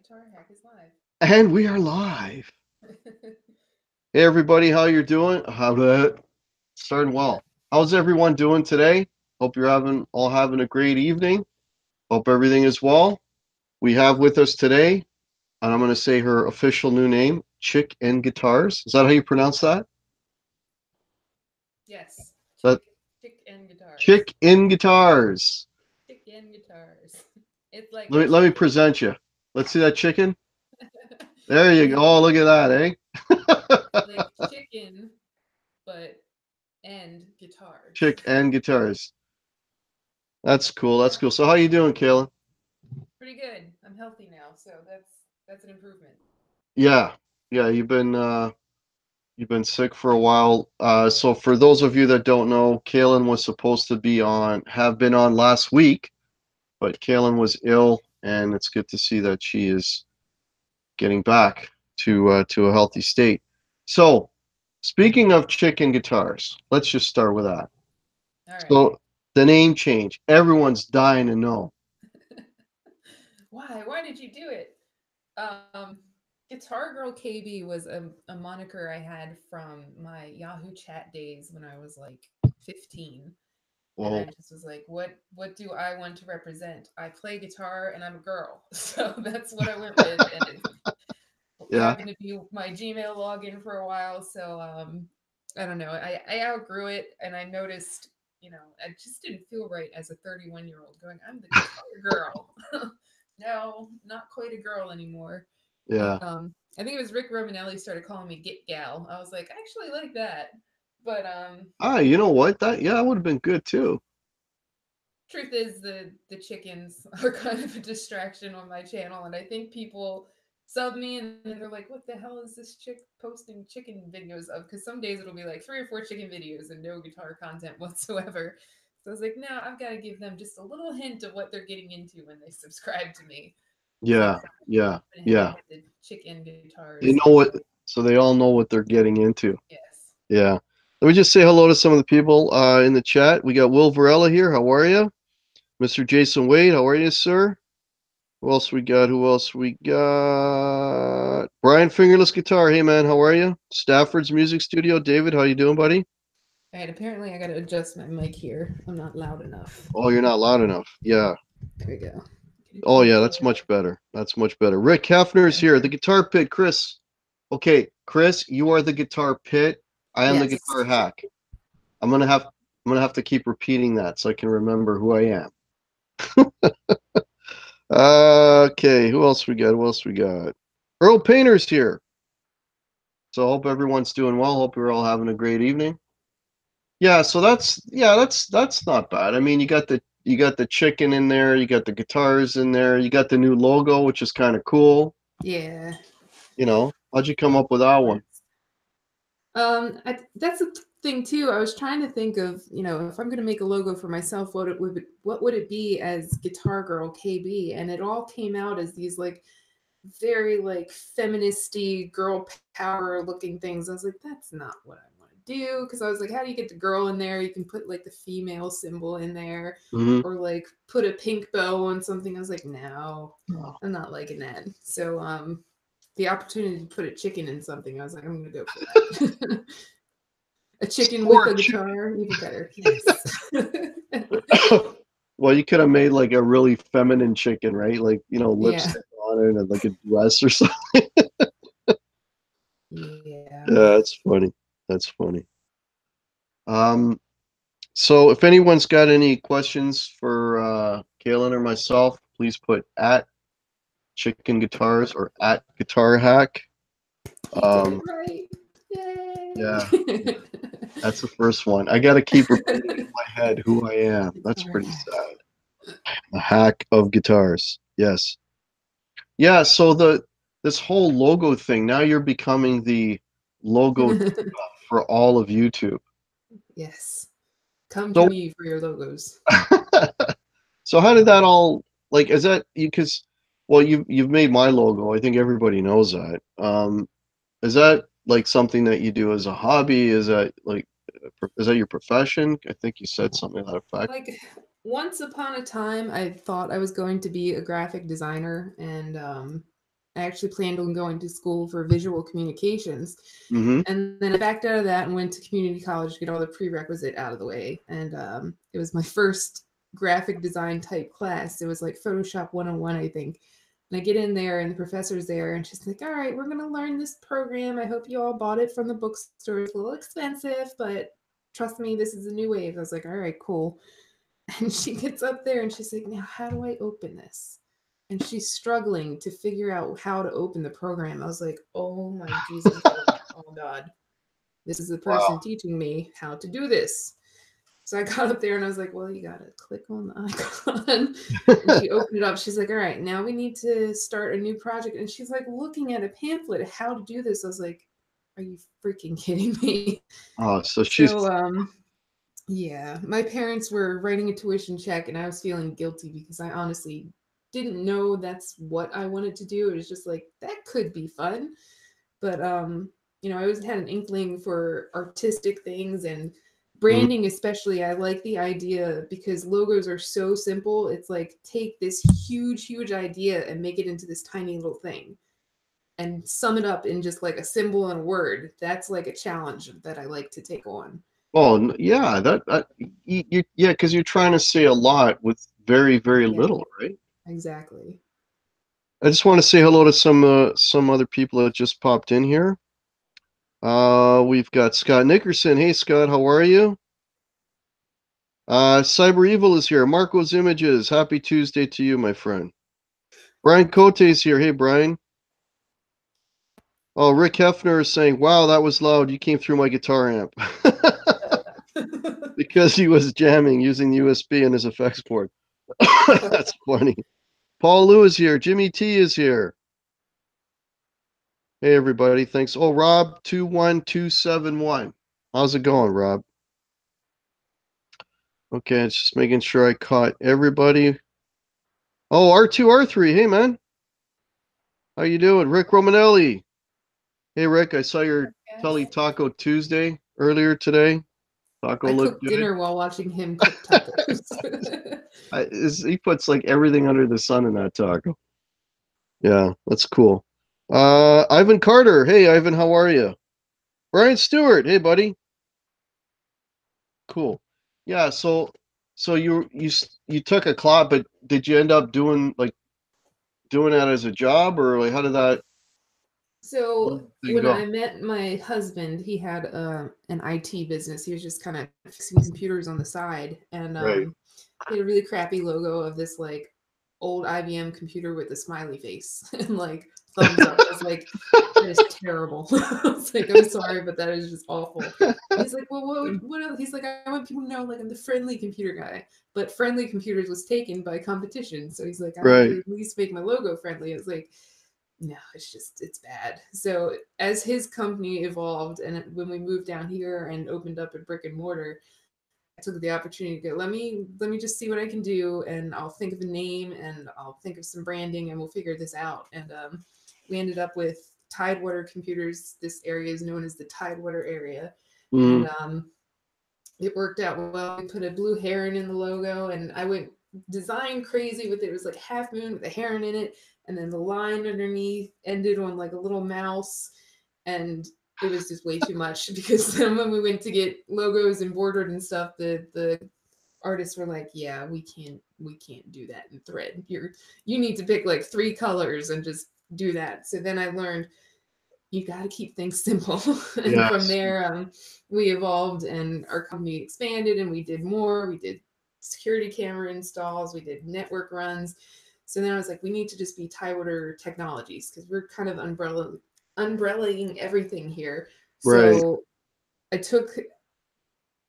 Guitar Hack is live. And we are live. Hey everybody, how you're doing? How that starting well. How's everyone doing today? Hope you're all having a great evening. Hope everything is well. We have with us today, and I'm going to say her official new name, ChickNGuitars. Is that how you pronounce that? Yes. That ChickNGuitars. ChickNGuitars. ChickNGuitars. It's like a Let me chicken. present you. Let's see that chicken. There you go. Oh, look at that, It's eh? like chicken, but and guitars. ChickNGuitars. That's cool. That's cool. So how you doing, Kailyn? Pretty good. I'm healthy now, so that's an improvement. Yeah, yeah, you've been sick for a while. So for those of you that don't know, Kailyn was supposed to have been on last week, but Kailyn was ill, and it's good to see that she is getting back to a healthy state. So, speaking of chicken guitars, let's just start with that. All right. So the name change, everyone's dying to know. Why? Why did you do it? Um, Guitar Girl KB was a moniker I had from my Yahoo chat days when I was like 15. And Well, I just was like, what do I want to represent? I play guitar and I'm a girl. So that's what I went with. And it yeah, happened to be my Gmail login for a while. So I don't know. I outgrew it and I noticed, I just didn't feel right as a 31-year-old going, I'm the guitar girl. No, not quite a girl anymore. yeah. I think it was Rick Romanelli started calling me Git Gal. I was like, I actually like that. But You know what? That would have been good too. truth is the chickens are kind of a distraction on my channel, and I think people sub me and then they're like, what the hell is this chick posting chicken videos of? Because some days it'll be like 3 or 4 chicken videos and no guitar content whatsoever. So I was like, no, I've got to give them just a little hint of what they're getting into when they subscribe to me. So Yeah, yeah, went ahead and yeah. did the chicken guitars. They know what, so they all know what they're getting into. Yes. Yeah. Let me just say hello to some of the people in the chat. We got Will Varela here. How are you? Mr. Jason Wade, how are you, sir? Who else we got? Who else we got? Brian Fingerless Guitar. Hey, man, how are you? Stafford's Music Studio. David, how you doing, buddy? All right, apparently I got to adjust my mic here. I'm not loud enough. Oh, you're not loud enough. Yeah. There we go. Oh, yeah, that's much better. That's much better. Rick Hefner's here. The Guitar Pit, Chris. Okay, Chris, you are the Guitar Pit. I am the Yes. Guitar Hack. I'm gonna have to keep repeating that so I can remember who I am. Okay, who else we got? Who else we got? Earl Painter's here. So hope everyone's doing well. Hope you're all having a great evening. Yeah, so that's not bad. I mean, you got the chicken in there, you got the guitars in there, you got the new logo, which is kind of cool. Yeah. How'd you come up with that one? That's the thing too. I was trying to think of, if I'm going to make a logo for myself, what would it be as Guitar Girl KB? And it all came out as these like very like feministy girl power looking things. I was like, that's not what I want to do. Because I was like, how do you get the girl in there? You can put like the female symbol in there, Hmm. or like put a pink bow on something. I was like, no, Oh. I'm not liking that. So the opportunity to put a chicken in something, I was like, I'm gonna go for that. A chicken with a Sport chicken. guitar, even better. Yes. Well, you could have made like a really feminine chicken, right? Like, Yeah. lipstick on it and like a dress or something. Yeah. Yeah, that's funny. That's funny. Um, so if anyone's got any questions for Kailyn or myself, please put at Chicken Guitars or at Guitar Hack. He did it Um, right. yeah, Yay. that's the first one. I got to keep repeating in my head who I am. That's Guitar pretty hack. sad. A hack of guitars. Yes. Yeah. So this whole logo thing. Now you're becoming the logo for all of YouTube. Yes. Come to So me for your logos. so how did that all like? Is that you? Because well, you've made my logo. I think everybody knows that. Is that like something that you do as a hobby? Is that your profession? I think you said something to that effect. Like once upon a time I thought I was going to be a graphic designer, and I actually planned on going to school for visual communications. Mm-hmm. And then I backed out of that and went to community college to get all the prerequisite out of the way. And it was my first graphic design type class. It was like Photoshop 101, I think. And I get in there and the professor's there and she's like, all right, we're going to learn this program. I hope you all bought it from the bookstore. It's a little expensive, but trust me, this is a new wave. I was like, all right, cool. And she gets up there and she's like, now, how do I open this? And she's struggling to figure out how to open the program. I was like, oh my Jesus, oh God, this is the person Wow. teaching me how to do this. So I got up there and I was like, well, you got to click on the icon. And she opened it up. She's like, all right, now we need to start a new project. And she's like looking at a pamphlet of how to do this. I was like, are you freaking kidding me? Oh, so she's So, yeah, my parents were writing a tuition check and I was feeling guilty because I honestly didn't know that's what I wanted to do. It was just like, that could be fun. But, I always had an inkling for artistic things and mhm. branding, especially. I like the idea because logos are so simple. It's like, take this huge, huge idea and make it into this tiny little thing and sum it up in just like a symbol and a word. That's like a challenge that I like to take on. Oh, yeah, yeah, because you're trying to say a lot with very, very Yeah, little, right? exactly. I just want to say hello to some other people that just popped in here. We've got Scott Nickerson. Hey, Scott, how are you? Cyber Evil is here. Marco's Images. Happy Tuesday to you, my friend. Brian Cote's here. Hey, Brian. Oh, Rick Hefner is saying, wow, that was loud. You came through my guitar amp. Because he was jamming using the USB in his effects board. That's funny. Paul Lou is here. Jimmy T is here. Hey, everybody. Thanks. Oh, Rob 21271. How's it going, Rob? Okay, it's just making sure I caught everybody. Oh, R2R3. Hey, man. How you doing? Rick Romanelli. Hey, Rick. I saw your Telly Yes. Taco Tuesday earlier today. Taco I looked cooked good. dinner while watching him cook tacos. He puts like everything under the sun in that taco. Yeah, that's cool. Ivan Carter. Hey, Ivan, how are you? Brian Stewart. Hey, buddy. Cool. Yeah. So you took a class, but did you end up doing that as a job, or like how did that So thing when go? I met my husband, he had an IT business. He was just kind of fixing computers on the side, and Right. he had a really crappy logo of this like old IBM computer with a smiley face and like thumbs up. I was like, that is terrible. I was like, I'm sorry, but that is just awful. And he's like, well, what else? He's like, I want people to know like I'm the friendly computer guy. But friendly computers was taken by competition. So he's like, I have Right. to at least make my logo friendly. I was like, no, it's bad. So as his company evolved and when we moved down here and opened up a brick and mortar, I took the opportunity to go, let me just see what I can do and I'll think of a name and I'll think of some branding and we'll figure this out. And we ended up with Tidewater Computers. This area is known as the Tidewater area. Mm, And it worked out well. We put a blue heron in the logo and I went design crazy with it. It was like half moon with a heron in it. And then the line underneath ended on like a little mouse. And it was just way too much because then when we went to get logos embroidered and stuff, the artists were like, yeah, we can't do that in thread. You need to pick like 3 colors and just do that. So then I learned you got to keep things simple. And from yes. there, we evolved and our company expanded and we did more. We did security camera installs, we did network runs. So then I was like, we need to just be Tidewater Technologies because we're kind of umbrellaing everything here. Right. So I took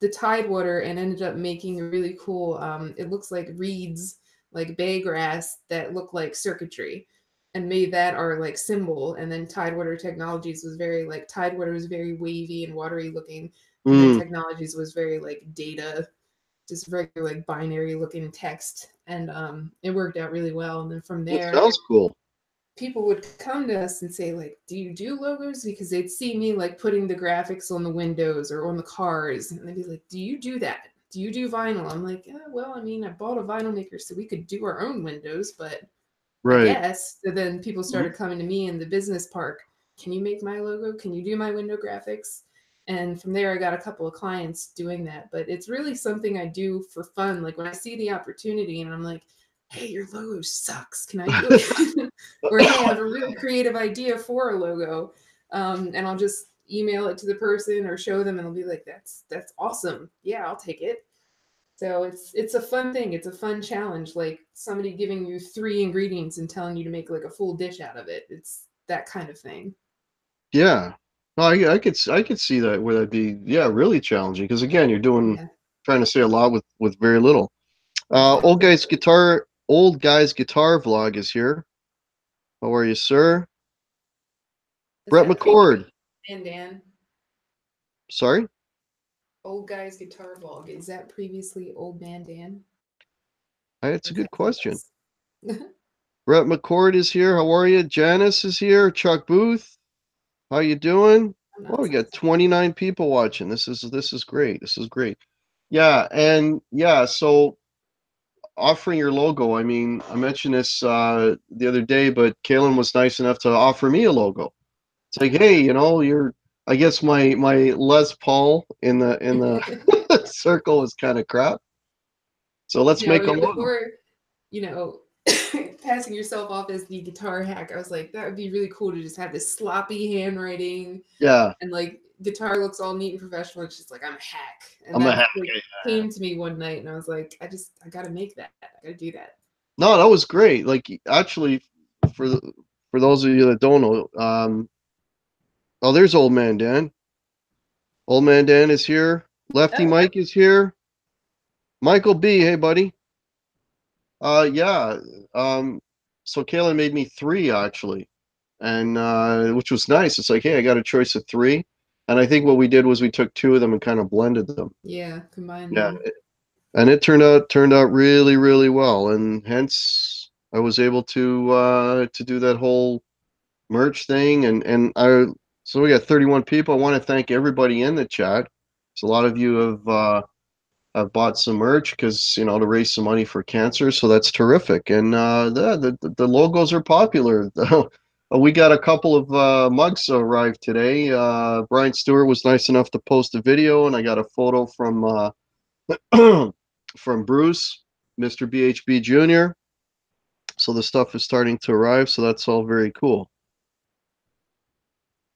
the Tidewater and ended up making a really cool, it looks like reeds, like bay grass that look like circuitry and made that our like symbol. And then Tidewater Technologies was very like Tidewater was very wavy and watery looking. And then Mm, Technologies was very like data, just regular like binary looking text. And it worked out really well. And then from that there, sounds cool. people would come to us and say like, do you do logos? Because they'd see me like putting the graphics on the windows or on the cars and they'd be like, do you do that? Do you do vinyl? I'm like, well, I mean, I bought a vinyl maker so we could do our own windows, but I Right. guess. So then people Mhm. started coming to me in the business park. Can you make my logo? Can you do my window graphics? And from there, I got a couple of clients doing that. But it's really something I do for fun. Like when I see the opportunity and I'm like, hey, your logo sucks. Can I do it? Or hey, I have a really creative idea for a logo. And I'll just email it to the person or show them and they'll be like, that's awesome. Yeah, I'll take it. So it's a fun thing. It's a fun challenge. Like somebody giving you 3 ingredients and telling you to make like a full dish out of it. It's that kind of thing. Yeah. No, I could see that where that'd be, yeah, really challenging because again, you're doing Yeah, trying to say a lot with very little. exactly. Old guy's guitar vlog is here. How are you, sir? Is Brett that McCord. and Dan? Sorry, Old guy's guitar vlog. Is that previously Old Man Dan? it's Or a is good that question. us? Brett McCord is here. How are you? Janice is here. Chuck Booth. How you doing? I'm Oh, not we got censored. 29 people watching. This is great. This is great. Yeah, and yeah, so offering your logo. I mean, I mentioned this the other day, but Kailyn was nice enough to offer me a logo. It's like, hey, you know, you're. I guess my Les Paul in the circle is kind of crap. So let's make a logo. Before, you know, passing yourself off as the guitar hack, I was like, that would be really cool to just have this sloppy handwriting Yeah, and like guitar looks all neat and professional. It's just like I'm a hack, and I'm a that hack. like came to me one night, and I was like, I gotta make that. I gotta do that. No, that was great. Like actually, for the, for those of you that don't know, oh, there's Old Man Dan. Old Man Dan is here. Lefty Oh, Mike is here. Michael B, hey buddy. Yeah. Um, so Kaylin made me three actually, and which was nice. It's like, hey, I got a choice of three, and I think what we did was we took two of them and kind of blended them. yeah, combine Yeah, them. and it turned out really really well, and hence I was able to do that whole merch thing, and I so we got 31 people. I want to thank everybody in the chat. So a lot of you have bought some merch because you know to raise some money for cancer. So that's terrific, and the logos are popular. We got a couple of mugs arrived today. Brian Stewart was nice enough to post a video, and I got a photo from from Bruce, Mr. BHB Jr. So the stuff is starting to arrive. So that's all very cool.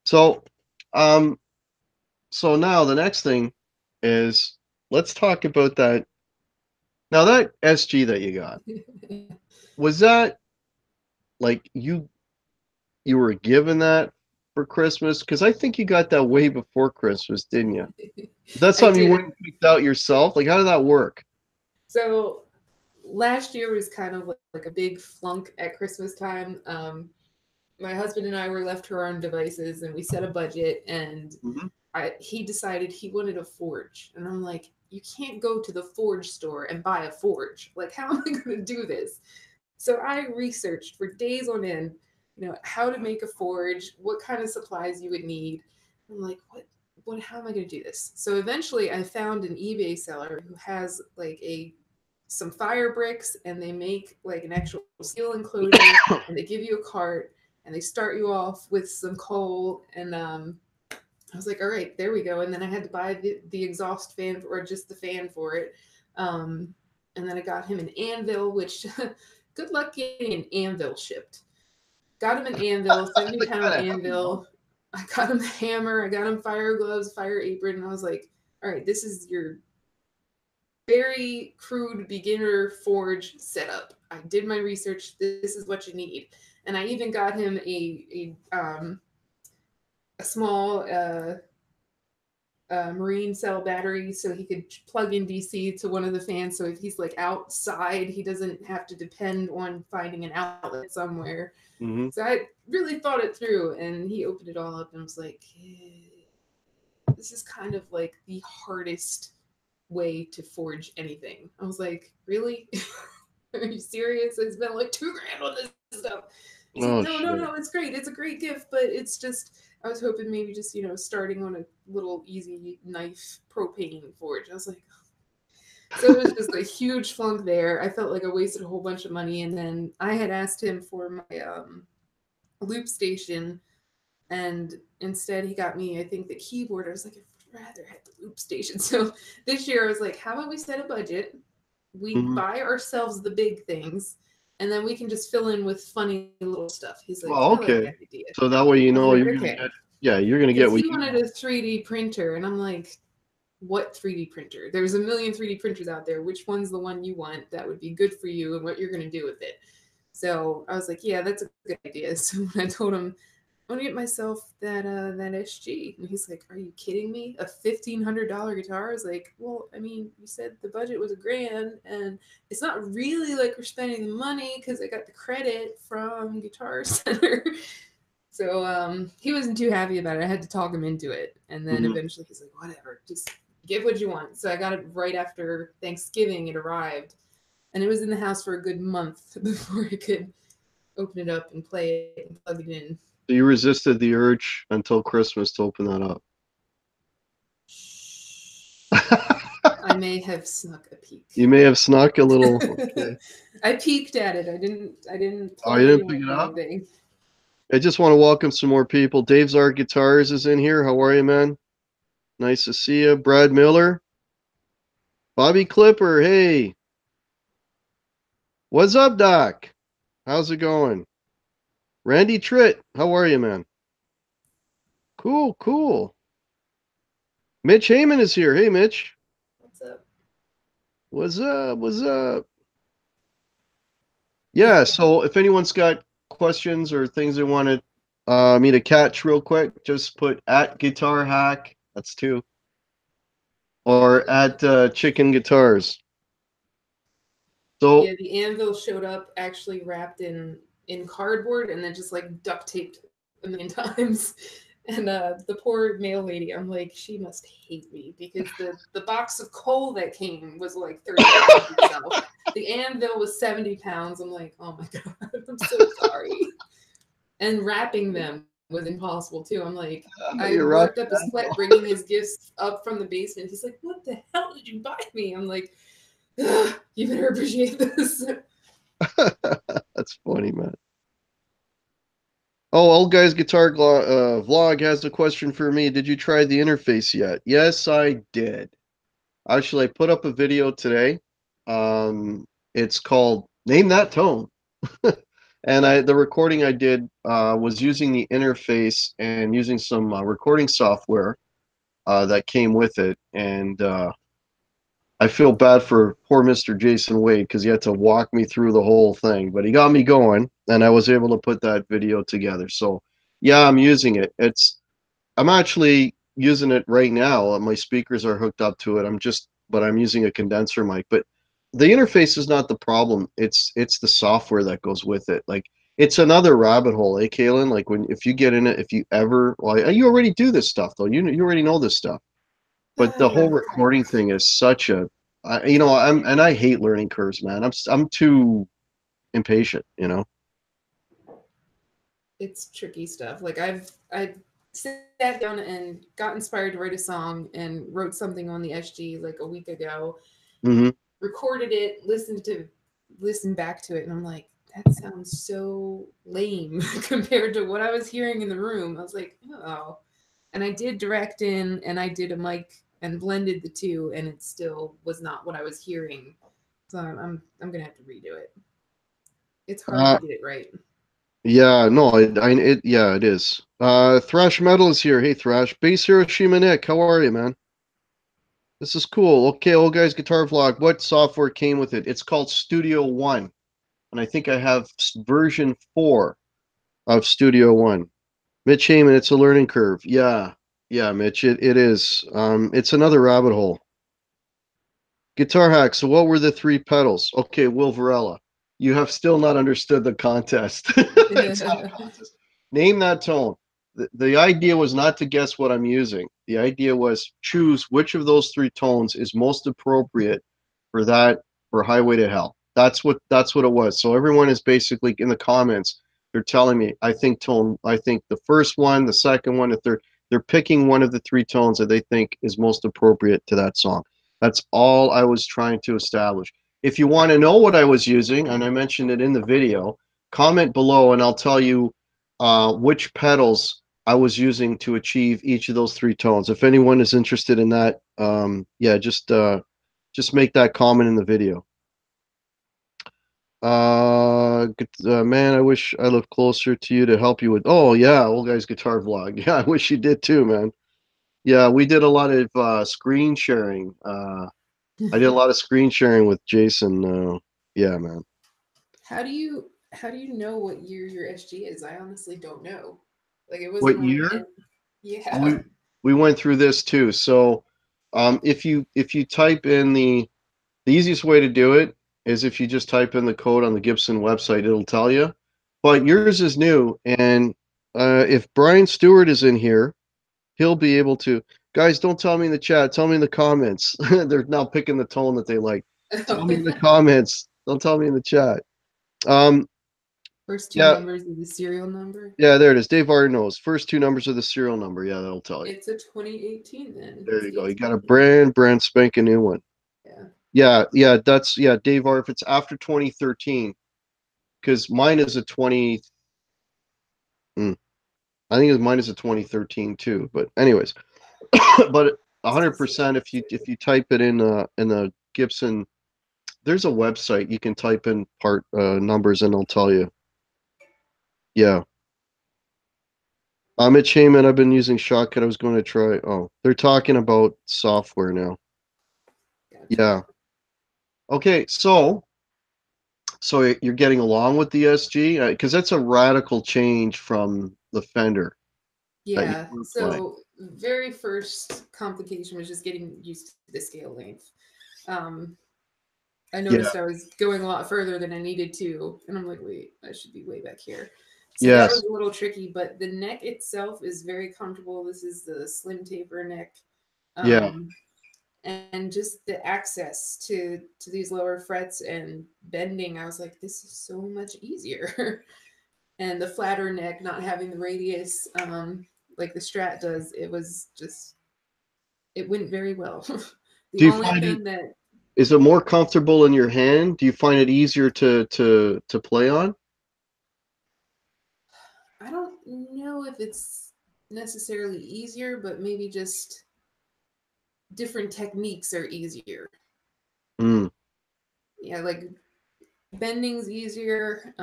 So, um, so now the next thing is let's talk about that. Now that SG that you got, was that like you were given that for Christmas? Because I think you got that way before Christmas, didn't you? Is that I something you did. went and picked out yourself? Like how did that work? So last year was kind of like a big flunk at Christmas time. My husband and I were left to our own devices, and we set a budget, and Hmm. he decided he wanted a forge, and I'm like, you can't go to the forge store and buy a forge. Like, how am I going to do this? So I researched for days on end, how to make a forge, what kind of supplies you would need. I'm like, how am I going to do this? So eventually, I found an eBay seller who has like some fire bricks, and they make like an actual steel enclosure, and they give you a cart, and they start you off with some coal, and I was like, all right, there we go. And then I had to buy the exhaust fan or just the fan for it. Um, and then I got him an anvil, which good luck getting an anvil shipped. Got him an anvil, 70 They pound kind of have, you know? anvil. I got him a hammer. I got him fire gloves, fire apron. And I was like, all right, this is your very crude beginner forge setup. I did my research. This is what you need. And I even got him a small marine cell battery so he could plug in DC to one of the fans. So if he's like outside, he doesn't have to depend on finding an outlet somewhere. Hmm. So I really thought it through, and he opened it all up and was like, hey, this is kind of like the hardest way to forge anything. I was like, really? Are you serious? I spent like $2,000 on this stuff. He's like, Oh no, no, shit. no, it's great. It's a great gift, but it's just, I was hoping maybe just, starting on a little easy knife propane forge. I was like, So it was just a huge flunk there. I felt like I wasted a whole bunch of money, and then I had asked him for my loop station, and instead he got me, I think, the keyboard. I was like, I'd rather have the loop station. So this year I was like, how about we set a budget? We Mhm. buy ourselves the big things, and then we can just fill in with funny little stuff. He's like, Well, I like okay. that idea. So that way you I was know like, you're gonna okay. get, yeah, you're gonna get Because what he you wanted want. a 3D printer, and I'm like, what 3D printer? There's a million 3D printers out there. Which one's the one you want that would be good for you and what you're going to do with it? So I was like, yeah, that's a good idea. So when I told him, I want to get myself that SG, and he's like, are you kidding me? A $1,500 guitar? I was like, well, I mean, you said the budget was $1,000, and it's not really like we're spending the money because I got the credit from Guitar Center. So he wasn't too happy about it. I had to talk him into it. And then Mhm. eventually he's like, whatever, just give what you want. So I got it right after Thanksgiving. It arrived. And it was in the house for a good month before I could open it up and play it and plug it in. So you resisted the urge until Christmas to open that up. I may have snuck a peek. You may have snuck a little. Okay. I peeked at it. I didn't Oh, you plug it didn't in pick or it up? anything. I just want to welcome some more people. Dave's Art Guitars is in here. How are you, man? Nice to see you. Brad Miller. Bobby Clipper. Hey. What's up, Doc? How's it going? Randy Tritt. How are you, man? Cool, cool. Mitch Heyman is here. Hey, Mitch. What's up? What's up? What's up? Yeah, so if anyone's got questions or things they wanted me to catch real quick, just put at Guitar Hack. That's two. Or at Chicken Guitars. So Yeah, the anvil showed up actually wrapped in cardboard and then just like duct taped a million times. And the poor mail lady, I'm like, she must hate me because the box of coal that came was like 30 pounds itself. The anvil was 70 pounds. I'm like, oh my god, I'm so sorry. And wrapping them was impossible too. I'm like, I you're right. worked up a sweat bringing his gifts up from the basement. He's like, what the hell did you buy me? I'm like, you better appreciate this. That's funny, man. Oh, Old Guy's Guitar Vlog has a question for me. Did you try the interface yet? Yes, I did. Actually, I put up a video today. It's called Name That Tone. And the recording I did was using the interface and using some recording software that came with it. And I feel bad for poor Mr. Jason Wade because he had to walk me through the whole thing, but he got me going, and I was able to put that video together. So, yeah, I'm using it. I'm actually using it right now. My speakers are hooked up to it. But I'm using a condenser mic. But the interface is not the problem. It's the software that goes with it. Like it's another rabbit hole, eh, Kailyn? Like if you get in it, if you ever, well, you already do this stuff though. You already know this stuff. But the whole recording thing is such a, I hate learning curves, man. I'm too impatient, you know. It's tricky stuff. Like I've sat down and got inspired to write a song and wrote something on the SG like a week ago, Hmm. recorded it, listened back to it, and I'm like, that sounds so lame compared to what I was hearing in the room. I was like, oh. And I did direct in and I did a mic and blended the two, and it still was not what I was hearing. So I'm gonna have to redo it. It's hard to get it right. Yeah, no, yeah, it is. Thrash Metal is here. Hey, Thrash. Bass Hiroshima Nick, how are you, man? This is cool. Okay, Old Guy's Guitar Vlog. What software came with it? It's called Studio One, and I think I have version 4 of Studio One. Mitch Heyman, it's a learning curve. Yeah, yeah, Mitch, it is. It's another rabbit hole. Guitar Hack. So, what were the 3 pedals? Okay, Will Varela, you have still not understood the contest. It's not a contest. Name that tone. The idea was not to guess what I'm using. The idea was choose which of those 3 tones is most appropriate for that for Highway to Hell. That's what it was. So everyone is basically in the comments. They're telling me I think the first one, the second one, the third. They're picking one of the 3 tones that they think is most appropriate to that song. That's all I was trying to establish. If you want to know what I was using, and I mentioned it in the video, comment below and I'll tell you which pedals I was using to achieve each of those 3 tones. If anyone is interested in that, yeah, just make that comment in the video. Man, I wish I lived closer to you to help you with. Oh yeah, old guy's guitar vlog. Yeah, I wish you did too, man. Yeah, we did a lot of screen sharing. I did a lot of screen sharing with Jason. Yeah, man. How do you know what year your SG is? I honestly don't know. Like it wasn't What on year? and yeah. We went through this too. So, if you type in the easiest way to do it is if you just type in the code on the Gibson website, it'll tell you. But yours is new, and if Brian Stewart is in here, he'll be able to. Guys, don't tell me in the chat. Tell me in the comments. They're now picking the tone that they like. Tell me in the comments. Don't tell me in the chat. Um, First two yeah, numbers of the serial number. yeah, there it is. Dave already knows. First 2 numbers of the serial number. Yeah, that'll tell you. It's a 2018 then. There It's you go. You got a 18. brand spanking new one. Yeah. Yeah, Dave R. If it's after 2013, because mine is a 20. Hmm, I think mine is a 2013 too. But anyways, but 100% if you type it in the Gibson, there's a website you can type in part numbers and it'll tell you. Yeah. Mitch Heyman, I've been using Shotcut. I was going to try. Oh, they're talking about software now. Gotcha. Yeah. Okay, so you're getting along with the SG because that's a radical change from the Fender that you Yeah. were playing. So very first complication was just getting used to the scale length. I Yeah. noticed I was going a lot further than I needed to, and I'm like, wait, I should be way back here. So that was Yes. a little tricky, but the neck itself is very comfortable. This is the slim taper neck. Yeah. And just the access to these lower frets and bending, I was like, this is so much easier. And the flatter neck, not having the radius like the Strat does, it went very well. The Do you only find it thing that is it more comfortable in your hand? Do you find it easier to play on? I don't know if it's necessarily easier, but maybe just different techniques are easier. Mm. Yeah, like bending's easier,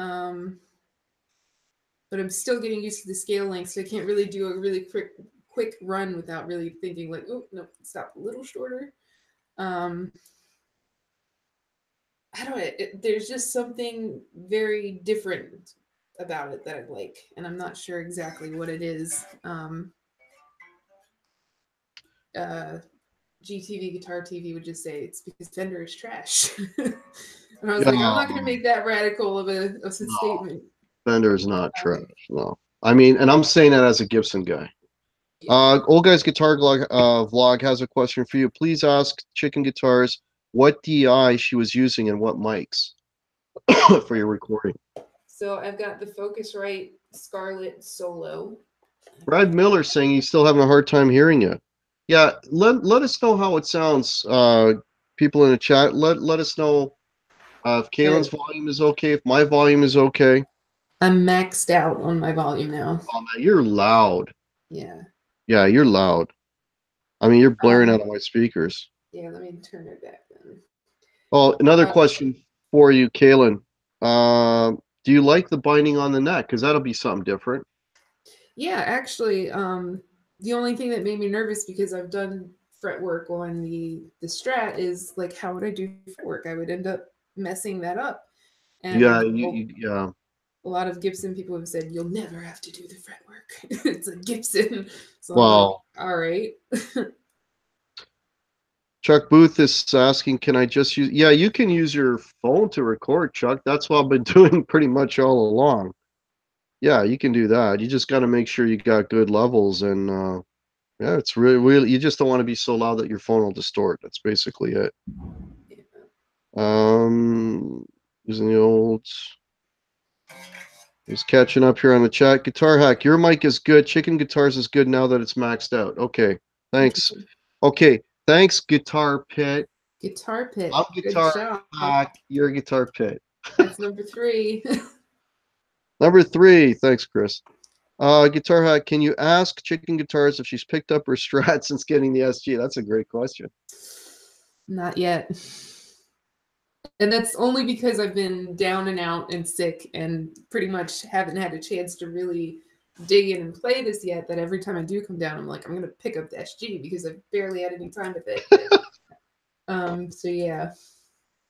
but I'm still getting used to the scale length, so I can't really do a really quick run without really thinking like, oh no, stop a little shorter. Um, I don't know. There's just something very different about it that I like, and I'm not sure exactly what it is. Uh, GTV Guitar TV would just say it's because Fender is trash. And I was like, I'm not going to No, make that radical of a no. statement. Fender is not trash. Um, No. I mean, and I'm saying that as a Gibson guy. yeah. Old Guy's Guitar Vlog has a question for you. Please ask Chicken Guitars what DI she was using and what mics for your recording. So I've got the Focusrite Scarlett Solo. Brad Miller saying he's still having a hard time hearing you. Yeah, let us know how it sounds. People in the chat, let us know if Kaylyn's volume is okay, if my volume is okay. I'm maxed out on my volume now. Oh man, you're loud. Yeah. Yeah, you're loud. I mean, you're blaring Um, out of my speakers. yeah, let me turn it back then. Oh, another Uh, question for you, Kaylyn. Do you like the binding on the neck? Because that'll be something different. yeah, actually, the only thing that made me nervous because I've done fret work on the Strat is like, how would I do fret work? I would end up messing that up. Yeah, And yeah. a lot of Gibson people have said you'll never have to do the fret work. It's a Gibson. So I'm like, Well, all right. Chuck Booth is asking, can I just use? Yeah, you can use your phone to record, Chuck. That's what I've been doing pretty much all along. Yeah, you can do that. You just got to make sure you got good levels, and yeah, it's really. You just don't want to be so loud that your phone will distort. That's basically it. Using the old. He's catching up here on the chat. Guitar Hack, your mic is good. Chicken Guitars is good now that it's maxed out. Okay, thanks. Okay, Thanks, Guitar Pit. Guitar Pit. I'm Good Guitar job. Hack. You're Guitar Pit. That's number 3. Number 3. Thanks, Chris. Guitar Hack, can you ask Chicken Guitars if she's picked up her Strat since getting the SG? That's a great question. Not yet. And that's only because I've been down and out and sick and pretty much haven't had a chance to really dig in and play this yet, that every time I do come down, I'm like, I'm going to pick up the SG because I've barely had any time with it. So yeah.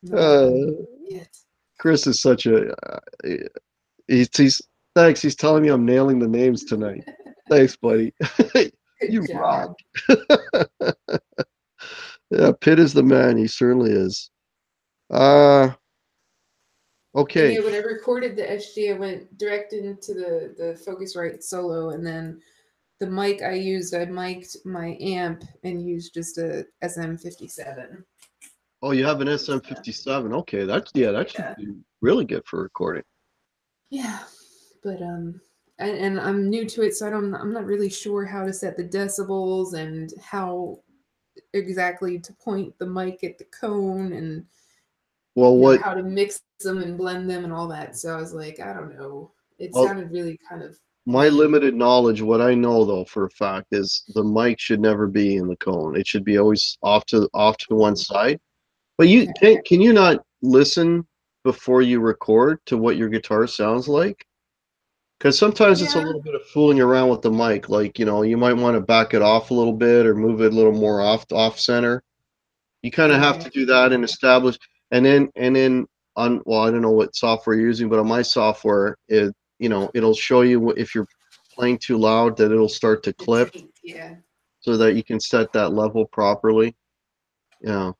Yet. Chris is such a he's thanks. He's telling me I'm nailing the names tonight. Thanks, buddy. You rock. Yeah, Pitt is the man. He certainly is. Okay. And yeah, when I recorded the SG, I went direct into the Focusrite solo, and then the mic I used, I mic'd my amp and used just a SM57. Oh, you have an SM57. Okay, that should be really good for recording. Yeah, but and I'm new to it, so I'm not really sure how to set the decibels and how exactly to point the mic at the cone and how to mix them and blend them and all that. So I was like, I don't know. It sounded really kind of my limited knowledge. What I know though for a fact is the mic should never be in the cone. It should be always off to one side. But you can you not listen before you record to what your guitar sounds like? Because sometimes it's a little bit of fooling around with the mic. Like, you might want to back it off a little bit or move it a little more off center. You kind of have to do that and establish. And then on, well, I don't know what software you're using, but on my software, it'll show you if you're playing too loud that it'll start to clip. Yeah. So that you can set that level properly. Yeah.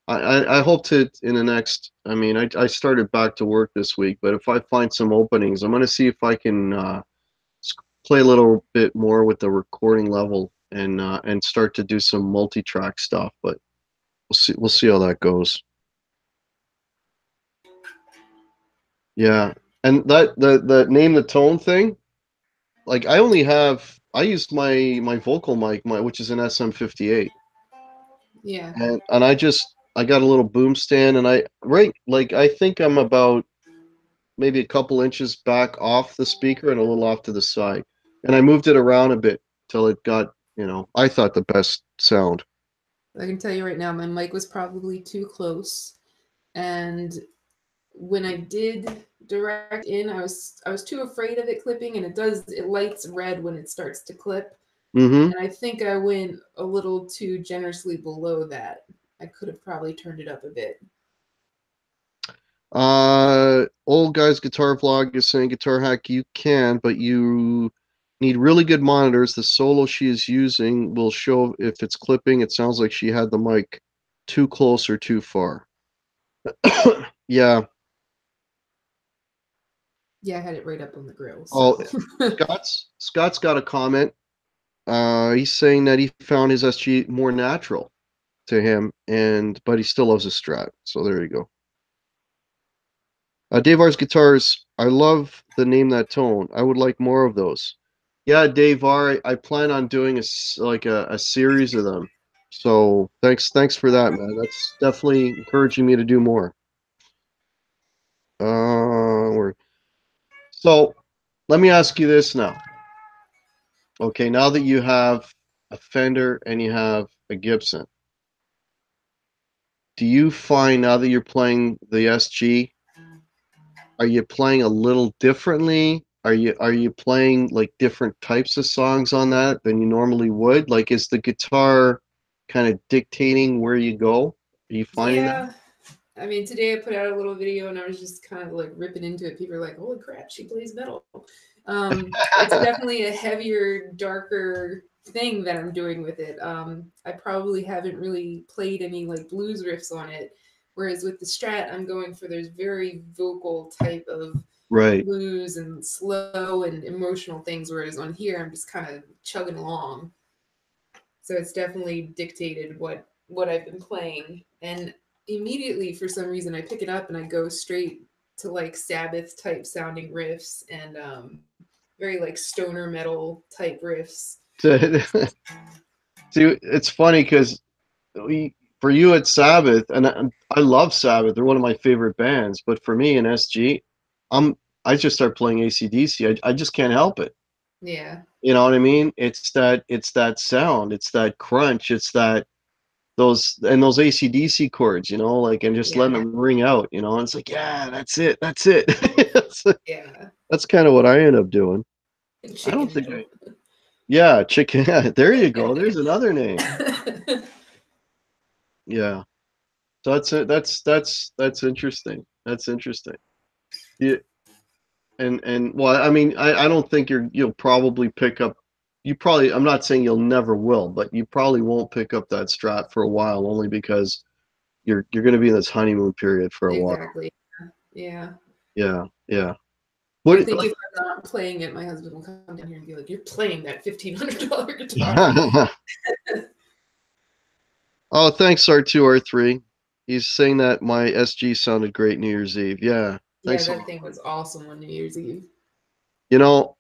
I hope to in the next. I mean, I started back to work this week, but if I find some openings, I'm going to see if I can play a little bit more with the recording level and start to do some multi-track stuff. But we'll see how that goes. Yeah, and the name the tone thing. Like I used my vocal mic, which is an SM58. Yeah. And I got a little boom stand, and I think I'm about maybe a couple inches back off the speaker and a little off to the side. And I moved it around a bit till it got, I thought the best sound. I can tell you right now, my mic was probably too close. And when I did direct in, I was too afraid of it clipping, and it lights red when it starts to clip. Mm-hmm. And I think I went a little too generously below that. I could have probably turned it up a bit. Old Guy's Guitar Vlog is saying, Guitar Hack, you can, but you need really good monitors. The solo she is using will show if it's clipping. It sounds like she had the mic too close or too far. Yeah. Yeah, I had it right up on the grill. So. Oh, Scott's got a comment. He's saying that he found his SG more natural to him, but he still loves his Strat. So there you go. Dave R's Guitars, I love the Name That Tone. I would like more of those. Yeah, Dave R, I plan on doing a series of them. So thanks for that, man. That's definitely encouraging me to do more. So let me ask you this now. Okay, now that you have a Fender and you have a Gibson, do you find now that you're playing the SG, are you playing a little differently? Are you playing like different types of songs on that than you normally would? Like, is the guitar kind of dictating where you go? Are you finding that? I mean, today I put out a little video and I was just kind of like ripping into it. People are like, "Holy crap, she plays metal!" It's definitely a heavier, darker thing that I'm doing with it. I probably haven't really played any like blues riffs on it, whereas with the Strat, I'm going for those very vocal type of blues and slow and emotional things. Whereas on here, I'm just kind of chugging along. So it's definitely dictated what I've been playing. And immediately, for some reason, I pick it up and I go straight to like Sabbath type sounding riffs and very like stoner metal type riffs. See, it's funny because for you it's Sabbath, and I love Sabbath. They're one of my favorite bands. But for me in SG, I just start playing AC/DC. I just can't help it. Yeah. You know what I mean? It's that sound, it's that crunch, it's that those AC/DC chords, like, and just letting Yeah. them ring out, and it's like, yeah, that's it, that's it. Yeah. That's kind of what I end up doing. I don't Chicken think noodle. yeah, chicken. There you go. There's another name. Yeah. So that's it. That's interesting. That's interesting. Yeah, and well, I mean, I don't think you'll probably pick up. I'm not saying you'll never will, but you probably won't pick up that Strat for a while, only because you're going to be in this honeymoon period for a while. Exactly. Yeah. Yeah, yeah. I What think like? if I'm not playing it, my husband will come down here and be like, "You're playing that $1,500 guitar." Oh, thanks R2R3. He's saying that my SG sounded great New Year's Eve. Yeah, Yeah, thanks a that lot. thing was awesome on New Year's Eve. You know,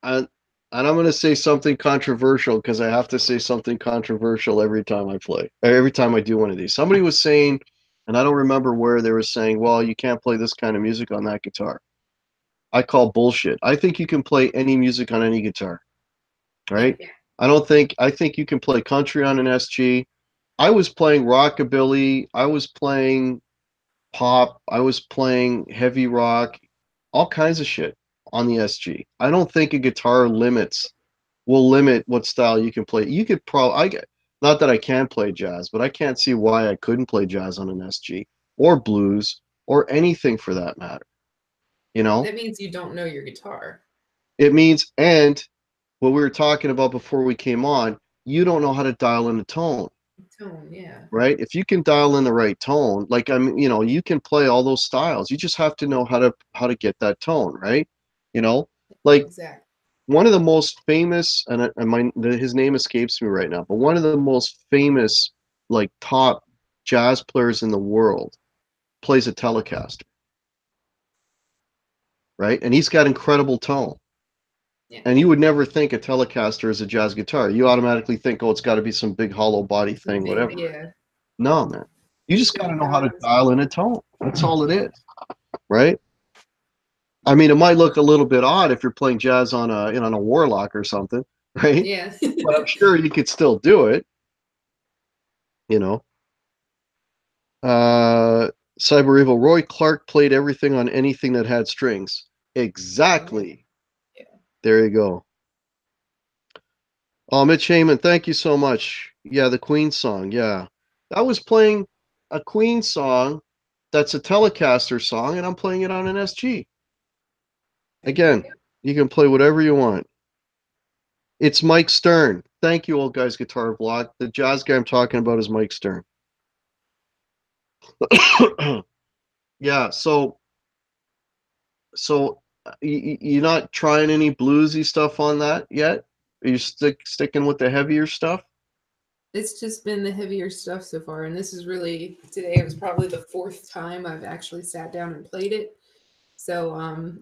and and I'm going to say something controversial because I have to say something controversial every time I play, every time I do one of these. Somebody was saying, and I don't remember where they were saying, well, you can't play this kind of music on that guitar. I call bullshit. I think you can play any music on any guitar, right? Yeah. I think you can play country on an SG. I was playing rockabilly. I was playing pop. I was playing heavy rock, all kinds of shit on the SG. I don't think a guitar will limit what style you can play. You could probably, not that I can play jazz, but I can't see why I couldn't play jazz on an SG or blues or anything for that matter. You know, That means you don't know your guitar. it means, and what we were talking about before we came on, you don't know how to dial in the tone, Tone, yeah. right? If you can dial in the right tone, like you can play all those styles. You just have to know how to get that tone, right? You know, like Exactly. one of the most famous, his name escapes me right now, but one of the most famous, like top jazz players in the world plays a Telecaster, right? And he's got incredible tone. Yeah. And you would never think a Telecaster is a jazz guitar. You automatically think, oh, it's got to be some big hollow body thing, Big, whatever. yeah. No, man. You just got to Big know how to tones. dial in a tone. That's all it is, right? I mean, it might look a little bit odd if you're playing jazz on a Warlock or something, right? Yeah. But I'm sure you could still do it, you know. Uh, Cyber Evil, Roy Clark played everything on anything that had strings. Oh, Exactly. yeah. There you go. Oh, Mitch Heyman, thank you so much. Yeah, the Queen song. Yeah. I was playing a Queen song that's a Telecaster song, and I'm playing it on an SG. There you Again, go. you can play whatever you want. It's Mike Stern. Thank you, Old Guys Guitar Vlog. The jazz guy I'm talking about is Mike Stern. Yeah, so you're not trying any bluesy stuff on that yet? Are you sticking with the heavier stuff? It's just been the heavier stuff so far, and this is really today. It was probably the fourth time I've actually sat down and played it. So